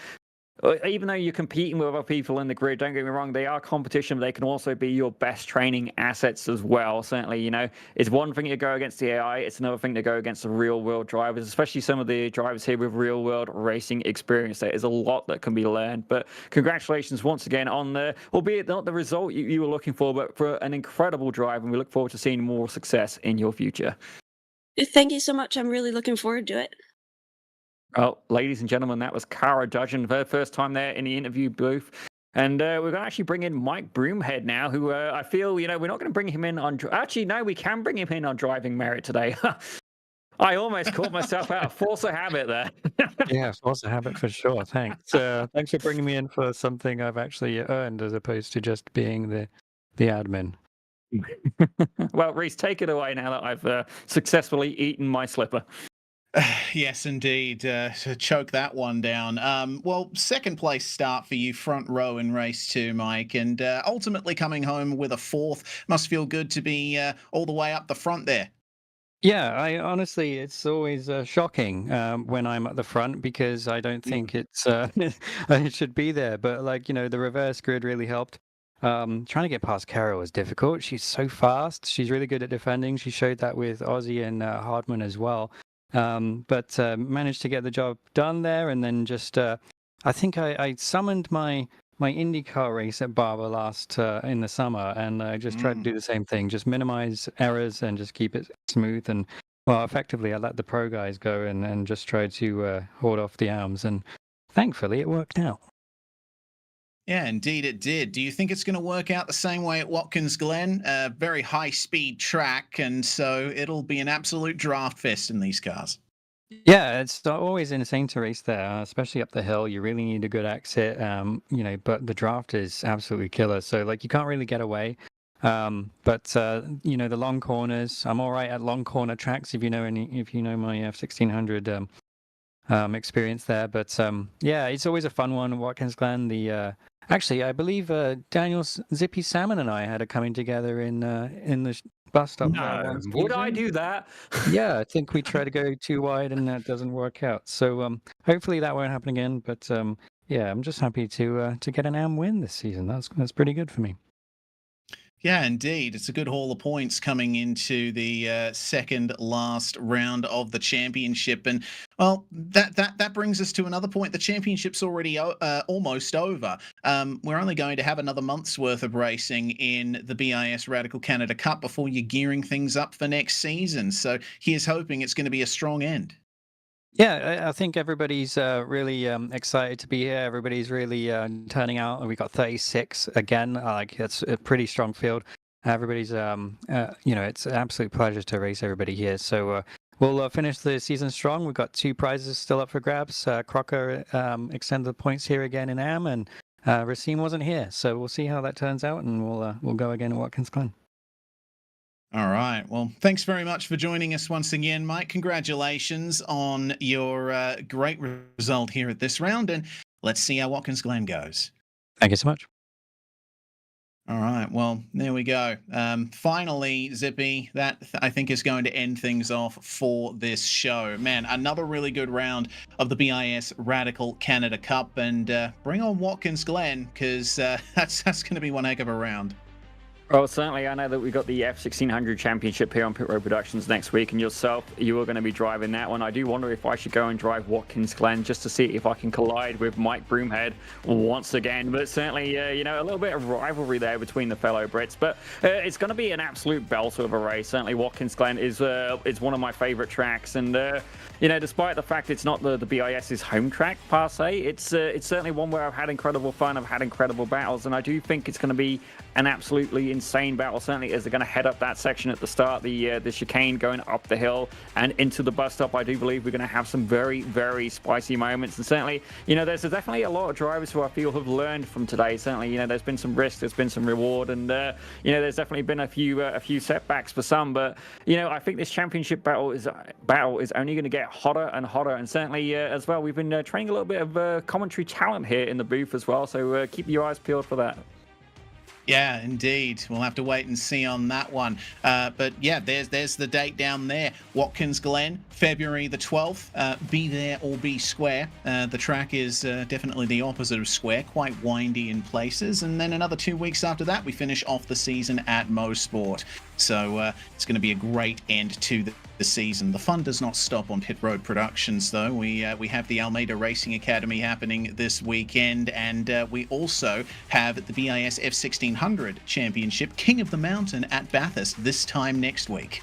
Even though you're competing with other people in the grid, don't get me wrong, they are competition, but they can also be your best training assets as well. Certainly, it's one thing to go against the AI, it's another thing to go against the real world drivers, especially some of the drivers here with real world racing experience. There is a lot that can be learned. But congratulations once again on albeit not the result you were looking for, but for an incredible drive, and we look forward to seeing more success in your future. Thank you so much. I'm really looking forward to it. Well, ladies and gentlemen, that was Cara Dudgeon, her first time there in the interview booth. And we're going to actually bring in Mike Broomhead now, who I feel, we're not going to bring him in on... Actually, no, we can bring him in on driving merit today. I almost caught myself out. Force of habit there. Yeah, force of habit for sure. Thanks. Thanks for bringing me in for something I've actually earned as opposed to just being the admin. Well, Reese, take it away now that I've successfully eaten my slipper. Yes, indeed. To choke that one down. Well, second place start for you, front row in race 2, Mike, and ultimately coming home with a 4th. Must feel good to be all the way up the front there. Yeah, I honestly, it's always shocking when I'm at the front because I don't think it's it should be there. But the reverse grid really helped. Trying to get past Kara was difficult. She's so fast. She's really good at defending. She showed that with Ozzy and Hardman as well. But managed to get the job done there, and then just I think I summoned my IndyCar race at Barber last in the summer, and I just tried to do the same thing, just minimize errors and just keep it smooth. And well, effectively, I let the pro guys go and just tried to hold off the arms, and thankfully, it worked out. Yeah, indeed it did. Do you think it's going to work out the same way at Watkins Glen? A very high-speed track, and so it'll be an absolute draft fest in these cars. Yeah, it's always insane to race there, especially up the hill. You really need a good exit, but the draft is absolutely killer. So, you can't really get away. But the long corners, I'm all right at long corner tracks if you know my 1600 experience there. But yeah, it's always a fun one. Watkins Glen. Actually, I believe Daniel Zippy Salmon and I had a coming together in the bus stop. No, would I do that? Yeah, I think we try to go too wide and that doesn't work out. So hopefully that won't happen again. But yeah, I'm just happy to get an AM win this season. That's pretty good for me. Yeah, indeed. It's a good haul of points coming into the second last round of the championship. And, well, that brings us to another point. The championship's already almost over. We're only going to have another month's worth of racing in the BiS Radical Canada Cup before you're gearing things up for next season. So here's hoping it's going to be a strong end. Yeah, I think everybody's really excited to be here. Everybody's really turning out. We got 36 again. It's a pretty strong field. Everybody's, it's an absolute pleasure to race everybody here. So we'll finish the season strong. We've got 2 prizes still up for grabs. Crocker extended the points here again in AM, and Racine wasn't here. So we'll see how that turns out, and we'll go again at Watkins Glen. All right. Well, thanks very much for joining us once again, Mike. Congratulations on your great result here at this round, and let's see how Watkins Glen goes. Thank you so much. All right. Well, there we go. Finally, Zippy, that I think is going to end things off for this show. Man, another really good round of the BiS Radical Canada Cup, and bring on Watkins Glen, because that's going to be one heck of a round. Well, certainly, I know that we've got the F1600 Championship here on Pit Road Productions next week, and yourself, you are going to be driving that one. I do wonder if I should go and drive Watkins Glen just to see if I can collide with Mike Broomhead once again. But certainly, a little bit of rivalry there between the fellow Brits. But it's going to be an absolute belter of a race. Certainly, Watkins Glen is one of my favourite tracks, and despite the fact it's not the BIS's home track per se, it's certainly one where I've had incredible fun. I've had incredible battles, and I do think it's going to be an absolutely insane battle, certainly as they're going to head up that section at the start, the chicane going up the hill and into the bus stop. I do believe we're going to have some very, very spicy moments, and certainly, there's definitely a lot of drivers who I feel have learned from today. Certainly, there's been some risk, there's been some reward, and there's definitely been a few setbacks for some. But I think this championship battle is only going to get hotter and hotter, and certainly as well, we've been training a little bit of commentary talent here in the booth as well. So keep your eyes peeled for that. Yeah, indeed. We'll have to wait and see on that one. But yeah, there's the date down there. Watkins Glen, February the 12th. Be there or be square. The track is definitely the opposite of square, quite windy in places. And then another 2 weeks after that, we finish off the season at Motorsport. So it's going to be a great end to the season. The fun does not stop on Pit Road Productions, though. We have the Almeida Racing Academy happening this weekend, and we also have the BiS F1600 Championship, King of the Mountain at Bathurst this time next week.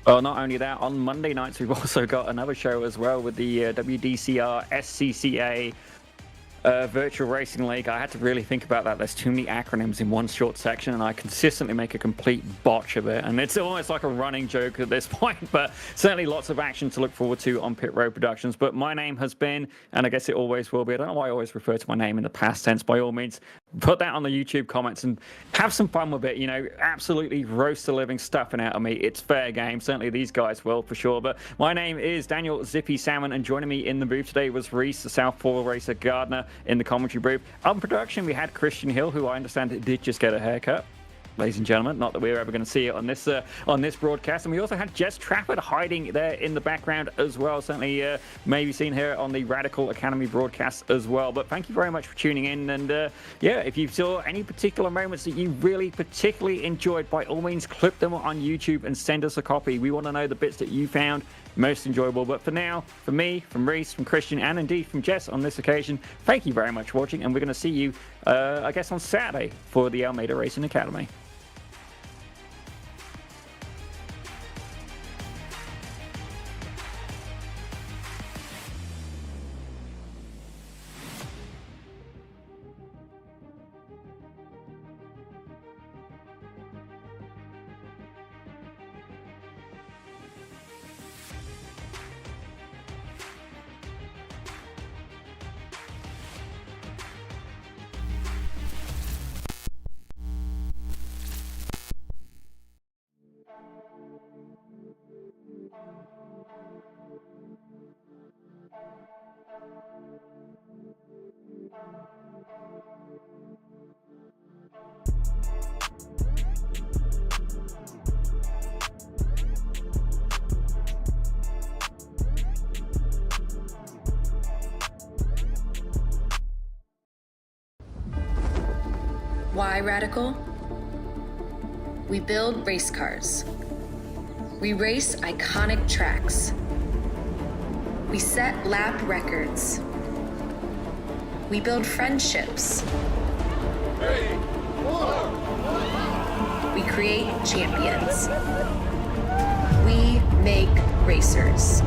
Well, not only that, on Monday nights we've also got another show as well with the WDCR SCCA Virtual Racing League. I had to really think about that. There's too many acronyms in one short section, and I consistently make a complete botch of it. And it's almost like a running joke at this point, but certainly lots of action to look forward to on Pit Road Productions. But my name has been, and I guess it always will be, I don't know why I always refer to my name in the past tense. By all means, put that on the YouTube comments and have some fun with it. You know, absolutely roast the living stuffing out of me. It's fair game. Certainly these guys will, for sure. But my name is Daniel Zippy Salmon, and joining me in the booth today was Reese, the Southpaw racer Gardner, in the commentary booth. On production, we had Christian Hill, who I understand did just get a haircut. Ladies and gentlemen, not that we're ever going to see it on this broadcast. And we also had Jess Trafford hiding there in the background as well. Certainly maybe seen her on the Radical Academy broadcast as well. But thank you very much for tuning in. And yeah, if you saw any particular moments that you really particularly enjoyed, by all means, clip them on YouTube and send us a copy. We want to know the bits that you found most enjoyable. But for now, from me, from Reese, from Christian, and indeed from Jess on this occasion, thank you very much for watching. And we're going to see you, I guess, on Saturday for the Almeida Racing Academy. Why Radical? We build race cars. We race iconic tracks. We set lap records. We build friendships. 3, 4. We create champions. We make racers.